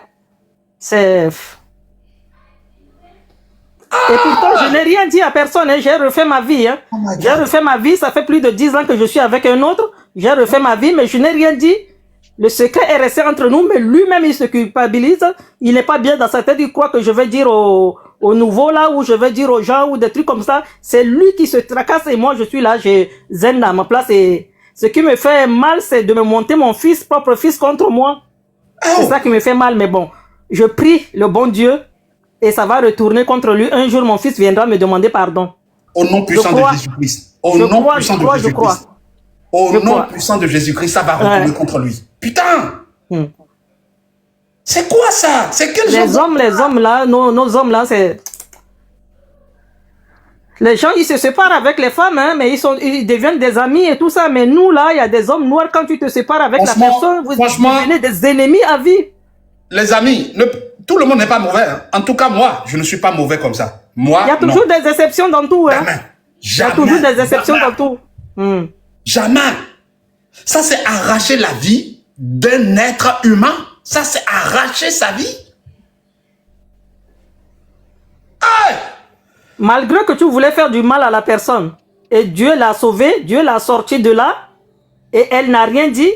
C'est... Et pourtant, je n'ai rien dit à personne. Hein. J'ai refait ma vie. Hein. J'ai refait ma vie. Ça fait plus de 10 ans que je suis avec un autre. J'ai refait ma vie, mais je n'ai rien dit. Le secret est resté entre nous, mais lui-même, il se culpabilise. Il n'est pas bien dans sa tête. Il croit que je vais dire aux nouveaux là, ou je vais dire aux gens, ou des trucs comme ça. C'est lui qui se tracasse et moi, je suis là, j'ai zen à ma place. Et ce qui me fait mal, c'est de me monter mon fils, propre fils, contre moi. C'est ça qui me fait mal, mais bon. Je prie le bon Dieu et ça va retourner contre lui. Un jour, mon fils viendra me demander pardon. Au nom puissant de Jésus-Christ. Au nom puissant de Jésus-Christ. Au nom puissant de Jésus-Christ, ça va retourner contre lui. Putain! C'est quoi ça? C'est quel genre? Les hommes là, nos hommes là, c'est... Les gens, ils se séparent avec les femmes, hein, mais ils deviennent des amis et tout ça. Mais nous là, il y a des hommes noirs, quand tu te sépares avec la personne, vous devenez des ennemis à vie. Les amis, tout le monde n'est pas mauvais. Hein. En tout cas, moi, je ne suis pas mauvais comme ça. Moi, il y a toujours des exceptions dans tout. Hein. Jamais. Il y a toujours des exceptions dans tout. Jamais. Ça, c'est arracher la vie d'un être humain. Ça, c'est arracher sa vie. Hey! Malgré que tu voulais faire du mal à la personne, et Dieu l'a sauvée, Dieu l'a sortie de là, et elle n'a rien dit,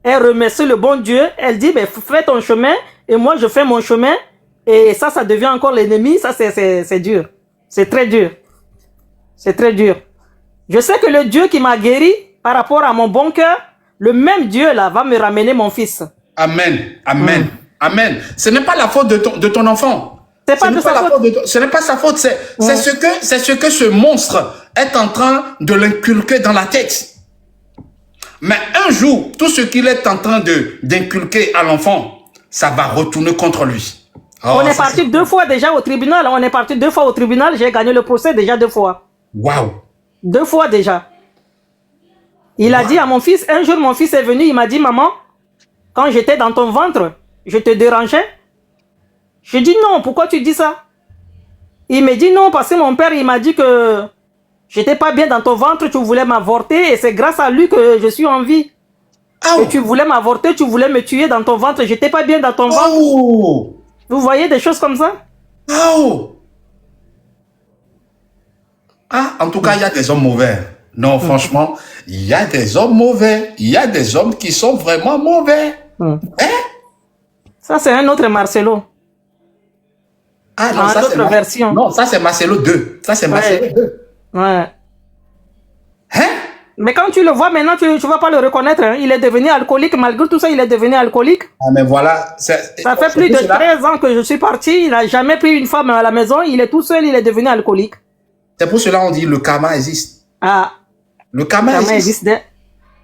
elle remercie le bon Dieu, elle dit, mais fais ton chemin, et moi je fais mon chemin, et ça devient encore l'ennemi, ça c'est dur. C'est très dur. C'est très dur. Je sais que le Dieu qui m'a guéri, par rapport à mon bon cœur, le même Dieu là va me ramener mon fils. Amen. Amen. Amen. Ce n'est pas la faute de ton enfant. Ce n'est pas sa faute, c'est ce que ce monstre est en train de l'inculquer dans la tête. Mais un jour, tout ce qu'il est en train d'inculquer à l'enfant, ça va retourner contre lui. Oh, on est parti 2 fois déjà au tribunal. On est parti 2 fois au tribunal. J'ai gagné le procès déjà 2 fois. Waouh. 2 fois déjà. Il a dit à mon fils, un jour mon fils est venu, il m'a dit, maman, quand j'étais dans ton ventre, je te dérangeais? Je dis non, pourquoi tu dis ça? Il me dit non, parce que mon père, il m'a dit que j'étais pas bien dans ton ventre, tu voulais m'avorter et c'est grâce à lui que je suis en vie. Oh. Et tu voulais m'avorter, tu voulais me tuer dans ton ventre, j'étais pas bien dans ton ventre. Oh. Vous voyez des choses comme ça? Oh. Ah, en tout cas, il y a des hommes mauvais. Non, franchement, il y a des hommes mauvais. Il y a des hommes qui sont vraiment mauvais. Hein? Ça, c'est un autre Marcelo. Ah non, ça c'est version. Non, ça c'est Marcelo 2. Ça c'est Marcelo 2. Ouais. Hein? Mais quand tu le vois maintenant, tu vas pas le reconnaître. Hein. Il est devenu alcoolique. Malgré tout ça, il est devenu alcoolique. Ah, mais voilà. Ça fait plus de 13 ans que je suis parti. Il n'a jamais pris une femme à la maison. Il est tout seul. Il est devenu alcoolique. C'est pour cela qu'on dit le karma existe. Ah. Le karma existe.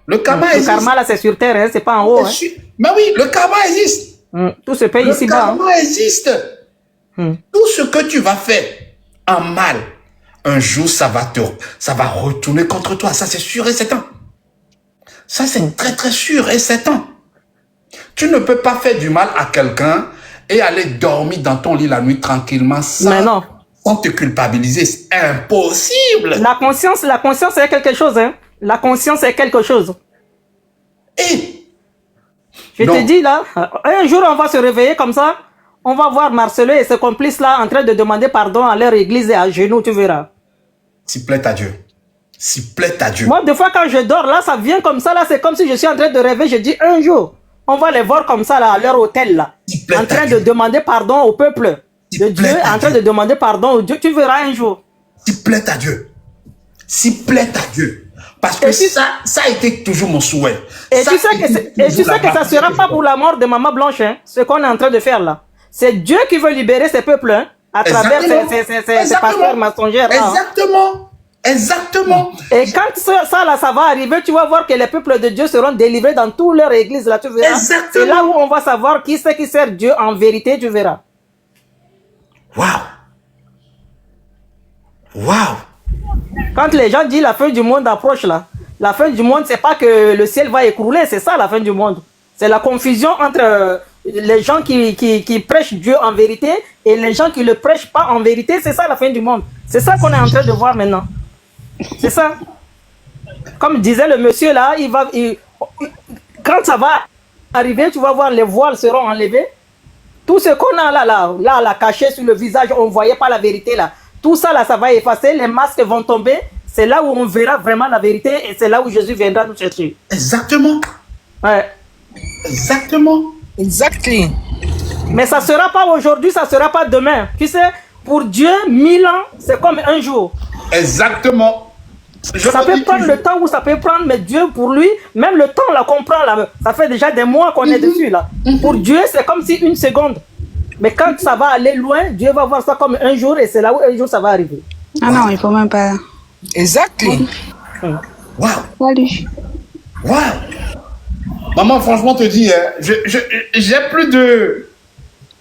Le karma existe. Le karma, là, c'est sur terre. Hein. C'est pas en haut. Hein. Mais oui, le karma existe. Tout se paye ici-bas. Le karma existe. Tout ce que tu vas faire en mal, un jour, ça va retourner contre toi. Ça, c'est sûr et certain. Ça, c'est très, très sûr et certain. Tu ne peux pas faire du mal à quelqu'un et aller dormir dans ton lit la nuit tranquillement sans te culpabiliser. C'est impossible. La conscience, c'est quelque chose. Hein. La conscience est quelque chose. Et je te dis là, un jour, on va se réveiller comme ça. On va voir Marcelo et ses complices là en train de demander pardon à leur église et à genoux, tu verras. S'il plaît à Dieu. S'il plaît à Dieu. Moi, des fois, quand je dors, là, ça vient comme ça, là, c'est comme si je suis en train de rêver. Je dis, un jour, on va les voir comme ça, là, à leur hôtel, là. En train de demander pardon au peuple de Dieu, en train de demander pardon au Dieu. Tu verras un jour. S'il plaît à Dieu. S'il plaît à Dieu. Parce que ça a été toujours mon souhait. Et tu sais que ça ne sera pas pour la mort de Maman Blanche, hein, ce qu'on est en train de faire là. C'est Dieu qui veut libérer ses peuples hein, à travers ces pasteurs mensongères. Exactement. Exactement. Et quand ça là, ça va arriver, tu vas voir que les peuples de Dieu seront délivrés dans toute leur église là, tu verras. C'est là où on va savoir qui c'est qui sert Dieu en vérité, tu verras. Waouh. Waouh. Quand les gens disent la fin du monde approche là, la fin du monde, c'est pas que le ciel va écrouler, c'est ça la fin du monde. C'est la confusion entre les gens qui prêchent Dieu en vérité et les gens qui ne le prêchent pas en vérité, c'est ça la fin du monde. C'est ça qu'on est en train de voir maintenant. C'est ça. Comme disait le monsieur là, quand ça va arriver, tu vas voir les voiles seront enlevés. Tout ce qu'on a là, caché sur le visage, on ne voyait pas la vérité là. Tout ça là, ça va effacer, les masques vont tomber. C'est là où on verra vraiment la vérité et c'est là où Jésus viendra nous chercher. Exactement. Ouais. Exactement. Exactly. Mais ça ne sera pas aujourd'hui, ça ne sera pas demain. Tu sais, pour Dieu, 1000 ans, c'est comme un jour. Exactement. Ça peut prendre le temps ou ça peut prendre, mais Dieu, pour lui, même le temps là qu'on prend là, ça fait déjà des mois qu'on est dessus là. Pour Dieu, c'est comme si une seconde. Mais quand ça va aller loin, Dieu va voir ça comme un jour et c'est là où un jour ça va arriver. Ah non, il faut même pas. Exactly. Waouh. Salut. Waouh. Maman, franchement, te dis, j'ai plus de...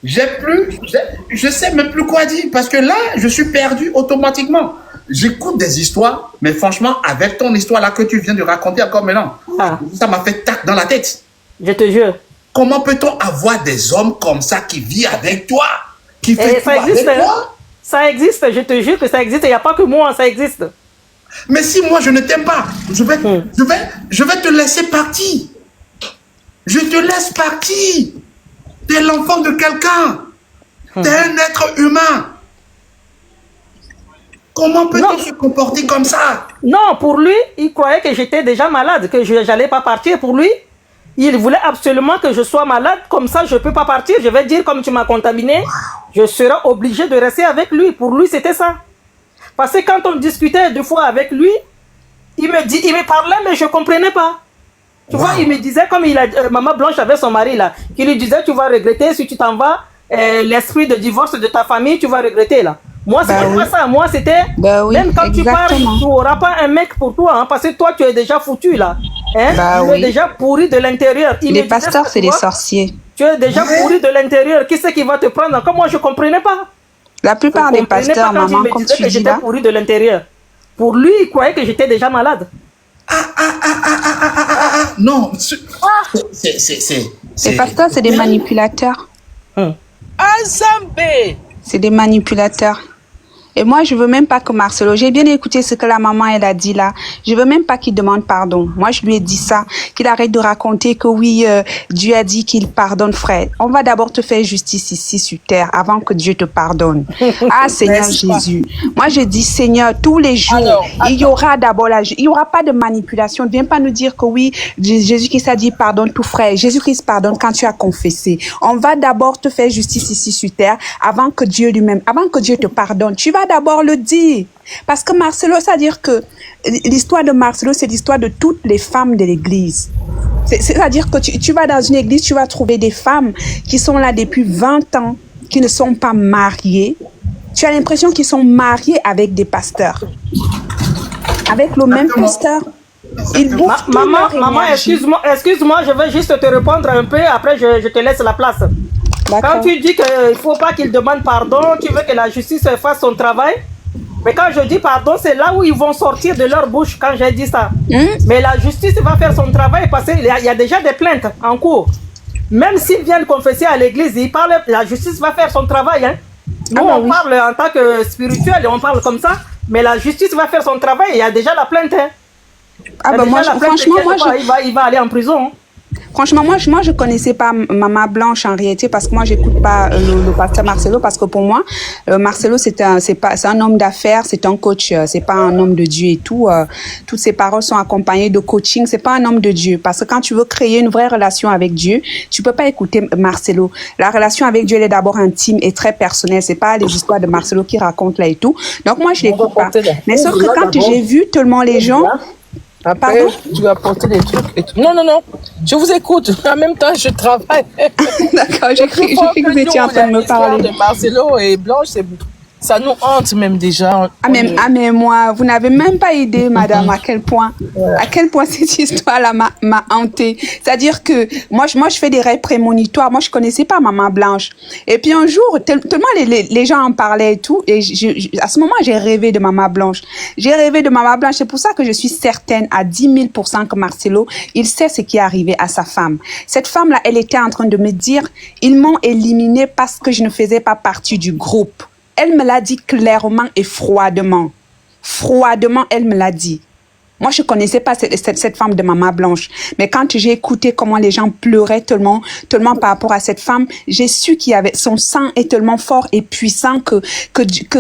Je sais même plus quoi dire parce que là, je suis perdu automatiquement. J'écoute des histoires, mais franchement, avec ton histoire là que tu viens de raconter encore maintenant, ça m'a fait tac dans la tête. Je te jure. Comment peut-on avoir des hommes comme ça qui vivent avec toi, qui fait tout ça existe, avec toi? Ça existe, je te jure que ça existe. Il n'y a pas que moi, ça existe. Mais si moi je ne t'aime pas, je vais te laisser partir. Je te laisse partir. T'es l'enfant de quelqu'un. T'es un être humain. Comment peut-on se comporter comme ça? Non, pour lui, il croyait que j'étais déjà malade, que je n'allais pas partir. Pour lui, il voulait absolument que je sois malade. Comme ça, je ne peux pas partir. Je vais dire, comme tu m'as contaminé, je serai obligé de rester avec lui. Pour lui, c'était ça. Parce que quand on discutait deux fois avec lui, il me parlait, mais je ne comprenais pas. Tu vois, il me disait, comme Maman Blanche avait son mari là, qui lui disait, tu vas regretter si tu t'en vas, l'esprit de divorce de ta famille, tu vas regretter là. Moi, c'est pas ça. Moi, c'était, même quand tu pars, tu n'auras pas un mec pour toi, hein, parce que toi, tu es déjà foutu là. Hein? Bah Tu es oui. déjà pourri de l'intérieur. Il me Les disait pasteurs, ça, c'est tu des vois. sorciers. Tu es déjà pourri de l'intérieur. Qui c'est qui va te prendre? Comme moi, je ne comprenais pas. La Je plupart ne des comprenais pasteurs, pas quand il maman, me comme disait tu que dis j'étais là, pourri de l'intérieur. Pour lui, il croyait que j'étais déjà malade. Non, les pasteurs, c'est des manipulateurs. Ensemble. C'est des manipulateurs. Et moi, je veux même pas que Marcelo, j'ai bien écouté ce que la maman, elle a dit là. Je veux même pas qu'il demande pardon. Moi, je lui ai dit ça, qu'il arrête de raconter que oui, Dieu a dit qu'il pardonne, frère. On va d'abord te faire justice ici sur terre avant que Dieu te pardonne. Ah, Seigneur Jésus. Moi, je dis, Seigneur, tous les jours, il y aura d'abord il y aura pas de manipulation. Ne viens pas nous dire que oui, Jésus-Christ a dit pardonne tout, frère. Jésus-Christ pardonne quand tu as confessé. On va d'abord te faire justice ici sur terre avant que Dieu lui-même, avant que Dieu te pardonne. Tu vas d'abord le dire. Parce que Marcelo, c'est-à-dire que l'histoire de Marcelo, c'est l'histoire de toutes les femmes de l'église. C'est-à-dire que tu vas dans une église, tu vas trouver des femmes qui sont là depuis 20 ans, qui ne sont pas mariées. Tu as l'impression qu'ils sont mariés avec des pasteurs. Avec le même pasteur. Ils bouffent toute Maman, leur maman, énergie. excuse-moi, je vais juste te répondre un peu, après je te laisse la place. Quand D'accord. tu dis qu'il ne faut pas qu'il demande pardon, tu veux que la justice fasse son travail. Mais quand je dis pardon, c'est là où ils vont sortir de leur bouche quand j'ai dit ça. Mais la justice va faire son travail parce qu'il y a déjà des plaintes en cours. Même s'ils viennent confesser à l'église, ils parlent, la justice va faire son travail. Hein. Nous, on parle en tant que spirituel et on parle comme ça, mais la justice va faire son travail. Il y a déjà la plainte. Hein. Ah ben moi, franchement, moi, il va aller en prison. Hein. Franchement, moi, je connaissais pas Maman Blanche en réalité parce que moi, j'écoute pas le pasteur Marcelo parce que pour moi, Marcelo, c'est un homme d'affaires, c'est un coach, c'est pas un homme de Dieu et tout. Toutes ses paroles sont accompagnées de coaching. C'est pas un homme de Dieu parce que quand tu veux créer une vraie relation avec Dieu, tu peux pas écouter Marcelo. La relation avec Dieu, elle est d'abord intime et très personnelle. C'est pas les histoires de Marcelo qui raconte là et tout. Donc moi, je l'écoute pas. Mais sauf que quand j'ai vu tellement les gens. Après, tu vas porter des trucs et tout. Non, je vous écoute. En même temps, je travaille. D'accord, j'ai cru que vous étiez en train de me parler. De Marcelo et Blanche, ça nous hante même déjà. Mais moi, vous n'avez même pas idée, madame, à quel point cette histoire-là m'a hantée. C'est-à-dire que moi, je fais des rêves prémonitoires. Moi, je connaissais pas Maman Blanche. Et puis un jour, tellement les gens en parlaient et tout, et à ce moment, j'ai rêvé de Maman Blanche. J'ai rêvé de Maman Blanche. C'est pour ça que je suis certaine à 10 000% que Marcelo, il sait ce qui est arrivé à sa femme. Cette femme-là, elle était en train de me dire, ils m'ont éliminée parce que je ne faisais pas partie du groupe. Elle me l'a dit clairement et froidement. Froidement, elle me l'a dit. Moi, je connaissais pas cette femme de Maman Blanche. Mais quand j'ai écouté comment les gens pleuraient tellement par rapport à cette femme, j'ai su qu'il y avait, son sang est tellement fort et puissant que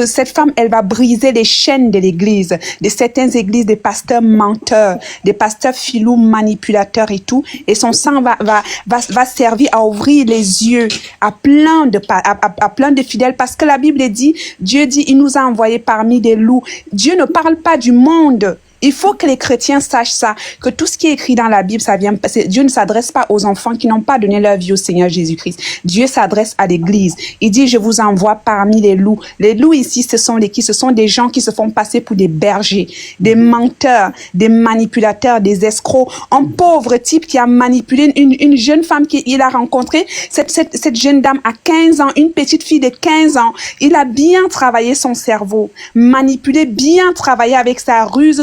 cette femme, elle va briser les chaînes de l'église, de certaines églises, des pasteurs menteurs, des pasteurs filous manipulateurs et tout. Et son sang va servir à ouvrir les yeux à plein de fidèles. Parce que la Bible dit, Dieu dit, il nous a envoyés parmi des loups. Dieu ne parle pas du monde. Il faut que les chrétiens sachent ça, que tout ce qui est écrit dans la Bible, ça vient, Dieu ne s'adresse pas aux enfants qui n'ont pas donné leur vie au Seigneur Jésus-Christ. Dieu s'adresse à l'église. Il dit, je vous envoie parmi les loups. Les loups ici, ce sont ce sont des gens qui se font passer pour des bergers, des menteurs, des manipulateurs, des escrocs. Un pauvre type qui a manipulé une jeune femme qu'il a rencontrée. Cette jeune dame a 15 ans, une petite fille de 15 ans. Il a bien travaillé son cerveau, manipulé, bien travaillé avec sa ruse,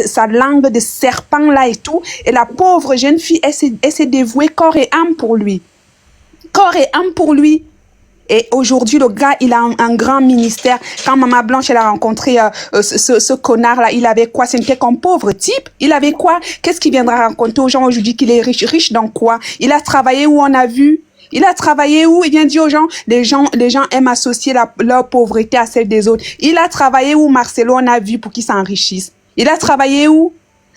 sa langue de serpent là et tout. Et la pauvre jeune fille, elle s'est dévouée corps et âme pour lui. Corps et âme pour lui. Et aujourd'hui, le gars, il a un grand ministère. Quand Maman Blanche, elle a rencontré ce connard-là, il avait quoi? C'était qu'un pauvre type. Il avait quoi? Qu'est-ce qu'il viendra raconter aux gens aujourd'hui qu'il est riche? Riche dans quoi? Il a travaillé où on a vu? Il a travaillé où? Il vient dire aux gens, les gens aiment associer leur pauvreté à celle des autres. Il a travaillé où, Marcelo, on a vu pour qu'ils s'enrichissent? Il a travaillé où?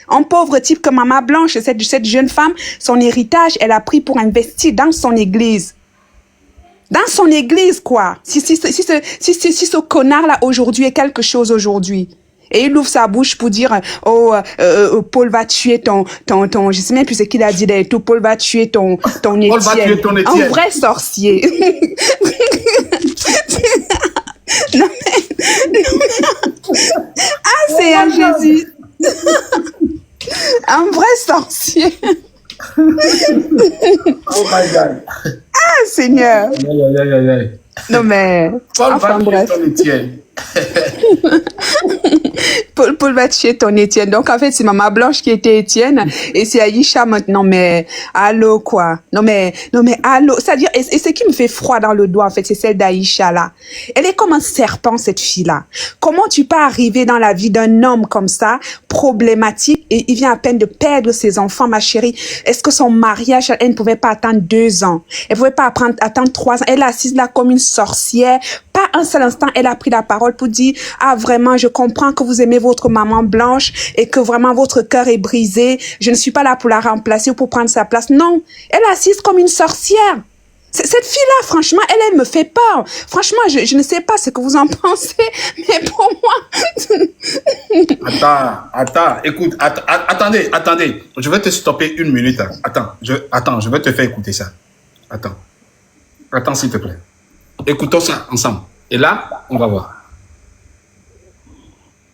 Un pauvre type comme Maman Blanche, cette jeune femme, son héritage, elle a pris pour investir dans son église. Dans son église, quoi. Si ce connard-là aujourd'hui est quelque chose aujourd'hui. Et il ouvre sa bouche pour dire, Paul va tuer ton, je sais même plus ce qu'il a dit tout, Paul va tuer ton Étienne. Paul va tuer ton Étienne. Un vrai sorcier. Non mais, ah, c'est un Jésus. Un vrai sorcier. Oh my God. Ah, Seigneur. Aïe, aïe, aïe, aïe, aïe. Non, mais... Paul Enfin, va bref. ton Étienne. Paul va chez ton Étienne. Donc, en fait, c'est Maman Blanche qui était Étienne et c'est Aïcha maintenant. Mais, allô, quoi. Non, mais, allô. C'est-à-dire, et ce qui me fait froid dans le doigt, en fait, c'est celle d'Aïcha, là. Elle est comme un serpent, cette fille-là. Comment tu peux arriver dans la vie d'un homme comme ça, problématique, et il vient à peine de perdre ses enfants, ma chérie. Est-ce que son mariage, elle ne pouvait pas attendre 2 ans? Elle ne pouvait pas attendre 3 ans. Elle est assise là comme une sorcière. Pas un seul instant, elle a pris la parole pour dire, ah, vraiment, je comprends que vous aimez votre Maman Blanche et que vraiment votre cœur est brisé. Je ne suis pas là pour la remplacer ou pour prendre sa place. Non, elle est assise comme une sorcière. Cette fille-là, franchement, elle me fait peur. Franchement, je ne sais pas ce que vous en pensez, mais pour moi... Attends, écoute, attendez. Je vais te stopper 1 minute. Attends, je vais te faire écouter ça. Attends, s'il te plaît. Écoutons ça ensemble. Et là, on va voir.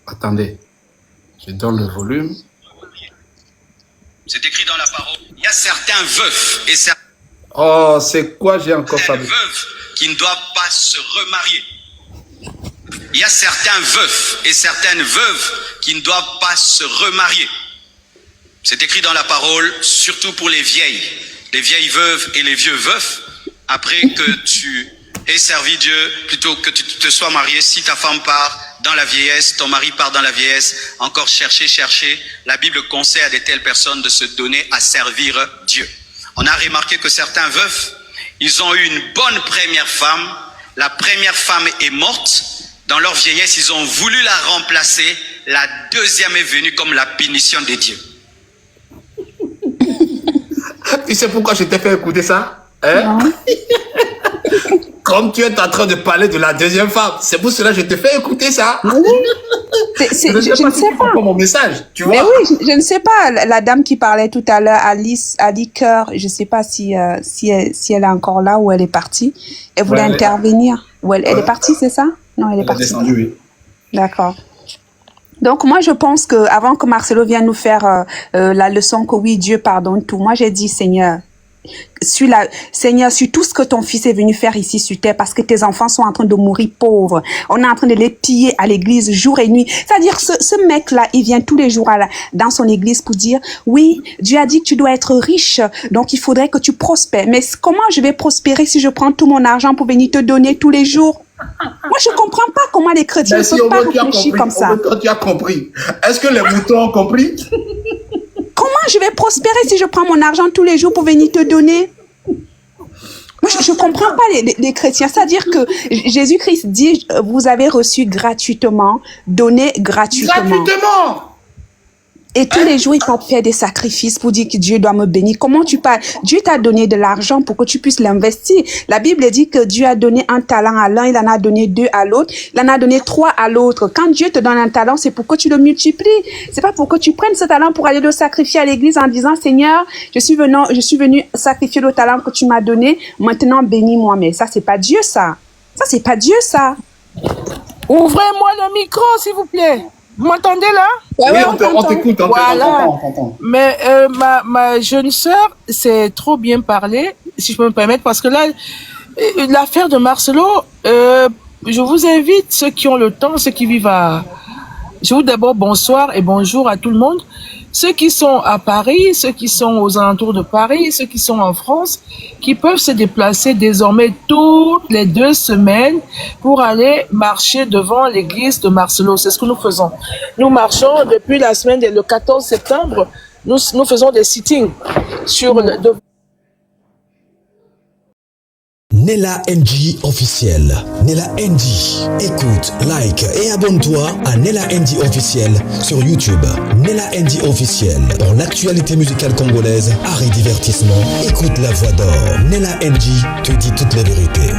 Attendez, je donne le volume. C'est écrit dans la parole. Il y a certains veufs et certaines Oh, c'est quoi j'ai encore fabriqué? veuves qui ne doivent pas se remarier. Il y a certains veufs et certaines veuves qui ne doivent pas se remarier. C'est écrit dans la parole, surtout pour les vieilles veuves et les vieux veufs. Après que tu aies servi Dieu, plutôt que tu te sois marié, si ta femme part dans la vieillesse, ton mari part dans la vieillesse, encore chercher, la Bible conseille à de telles personnes de se donner à servir Dieu. On a remarqué que certains veufs, ils ont eu une bonne première femme, la première femme est morte, dans leur vieillesse, ils ont voulu la remplacer, la deuxième est venue comme la punition de Dieu. Tu sais pourquoi je t'ai fait écouter ça? Hein? Comme tu es en train de parler de la deuxième femme, c'est pour cela que je te fais écouter ça. Je ne sais pas. Mon message, tu vois. Mais oui, je ne sais pas. La dame qui parlait tout à l'heure, Ali Cœur, je ne sais pas si elle est encore là ou elle est partie. Elle voulait intervenir. Ou elle est partie, c'est ça? Non, elle est partie. Descendue, oui. D'accord. Donc moi je pense que avant que Marcelo vienne nous faire la leçon que oui, Dieu pardonne tout, moi j'ai dit Seigneur, Seigneur, sur tout ce que ton fils est venu faire ici sur terre, parce que tes enfants sont en train de mourir pauvres. On est en train de les piller à l'église jour et nuit. C'est-à-dire ce mec-là, il vient tous les jours dans son église pour dire, oui, Dieu a dit que tu dois être riche, donc il faudrait que tu prospères. Mais comment je vais prospérer si je prends tout mon argent pour venir te donner tous les jours? Moi, je comprends pas comment les chrétiens ne peuvent pas réfléchir comme ça. Tu as compris. Est-ce que les moutons ont compris? Comment je vais prospérer si je prends mon argent tous les jours pour venir te donner? Moi, je ne comprends pas les chrétiens. C'est-à-dire que Jésus-Christ dit, vous avez reçu gratuitement, donné gratuitement. Gratuitement! Et tous les jours, il t'a fait des sacrifices pour dire que Dieu doit me bénir. Comment tu parles? Dieu t'a donné de l'argent pour que tu puisses l'investir. La Bible dit que Dieu a donné un talent à l'un, il en a donné 2 à l'autre, il en a donné 3 à l'autre. Quand Dieu te donne un talent, c'est pour que tu le multiplies. C'est pas pour que tu prennes ce talent pour aller le sacrifier à l'église en disant, Seigneur, je suis venu sacrifier le talent que tu m'as donné, maintenant bénis-moi. Mais ça, c'est pas Dieu, ça. Ça, c'est pas Dieu, ça. Ouvrez-moi le micro, s'il vous plaît. Vous m'entendez là? Oui, on t'écoute, Voilà. on t'entend. Mais ma jeune sœur, c'est trop bien parlé, si je peux me permettre, parce que là, l'affaire de Marcelo, je vous invite, ceux qui ont le temps, ceux qui vivent je vous dis d'abord bonsoir et bonjour à tout le monde. Ceux qui sont à Paris, ceux qui sont aux alentours de Paris, ceux qui sont en France, qui peuvent se déplacer désormais toutes les 2 semaines pour aller marcher devant l'église de Marcelo. C'est ce que nous faisons. Nous marchons depuis la semaine le 14 septembre. Nous faisons des sittings sur Nella NG officiel. Nella NG. Écoute, like et abonne-toi à Nella NG officiel sur YouTube. Nella NG officiel. Pour l'actualité musicale congolaise, art et divertissement, écoute la voix d'or. Nella NG te dit toutes les vérités.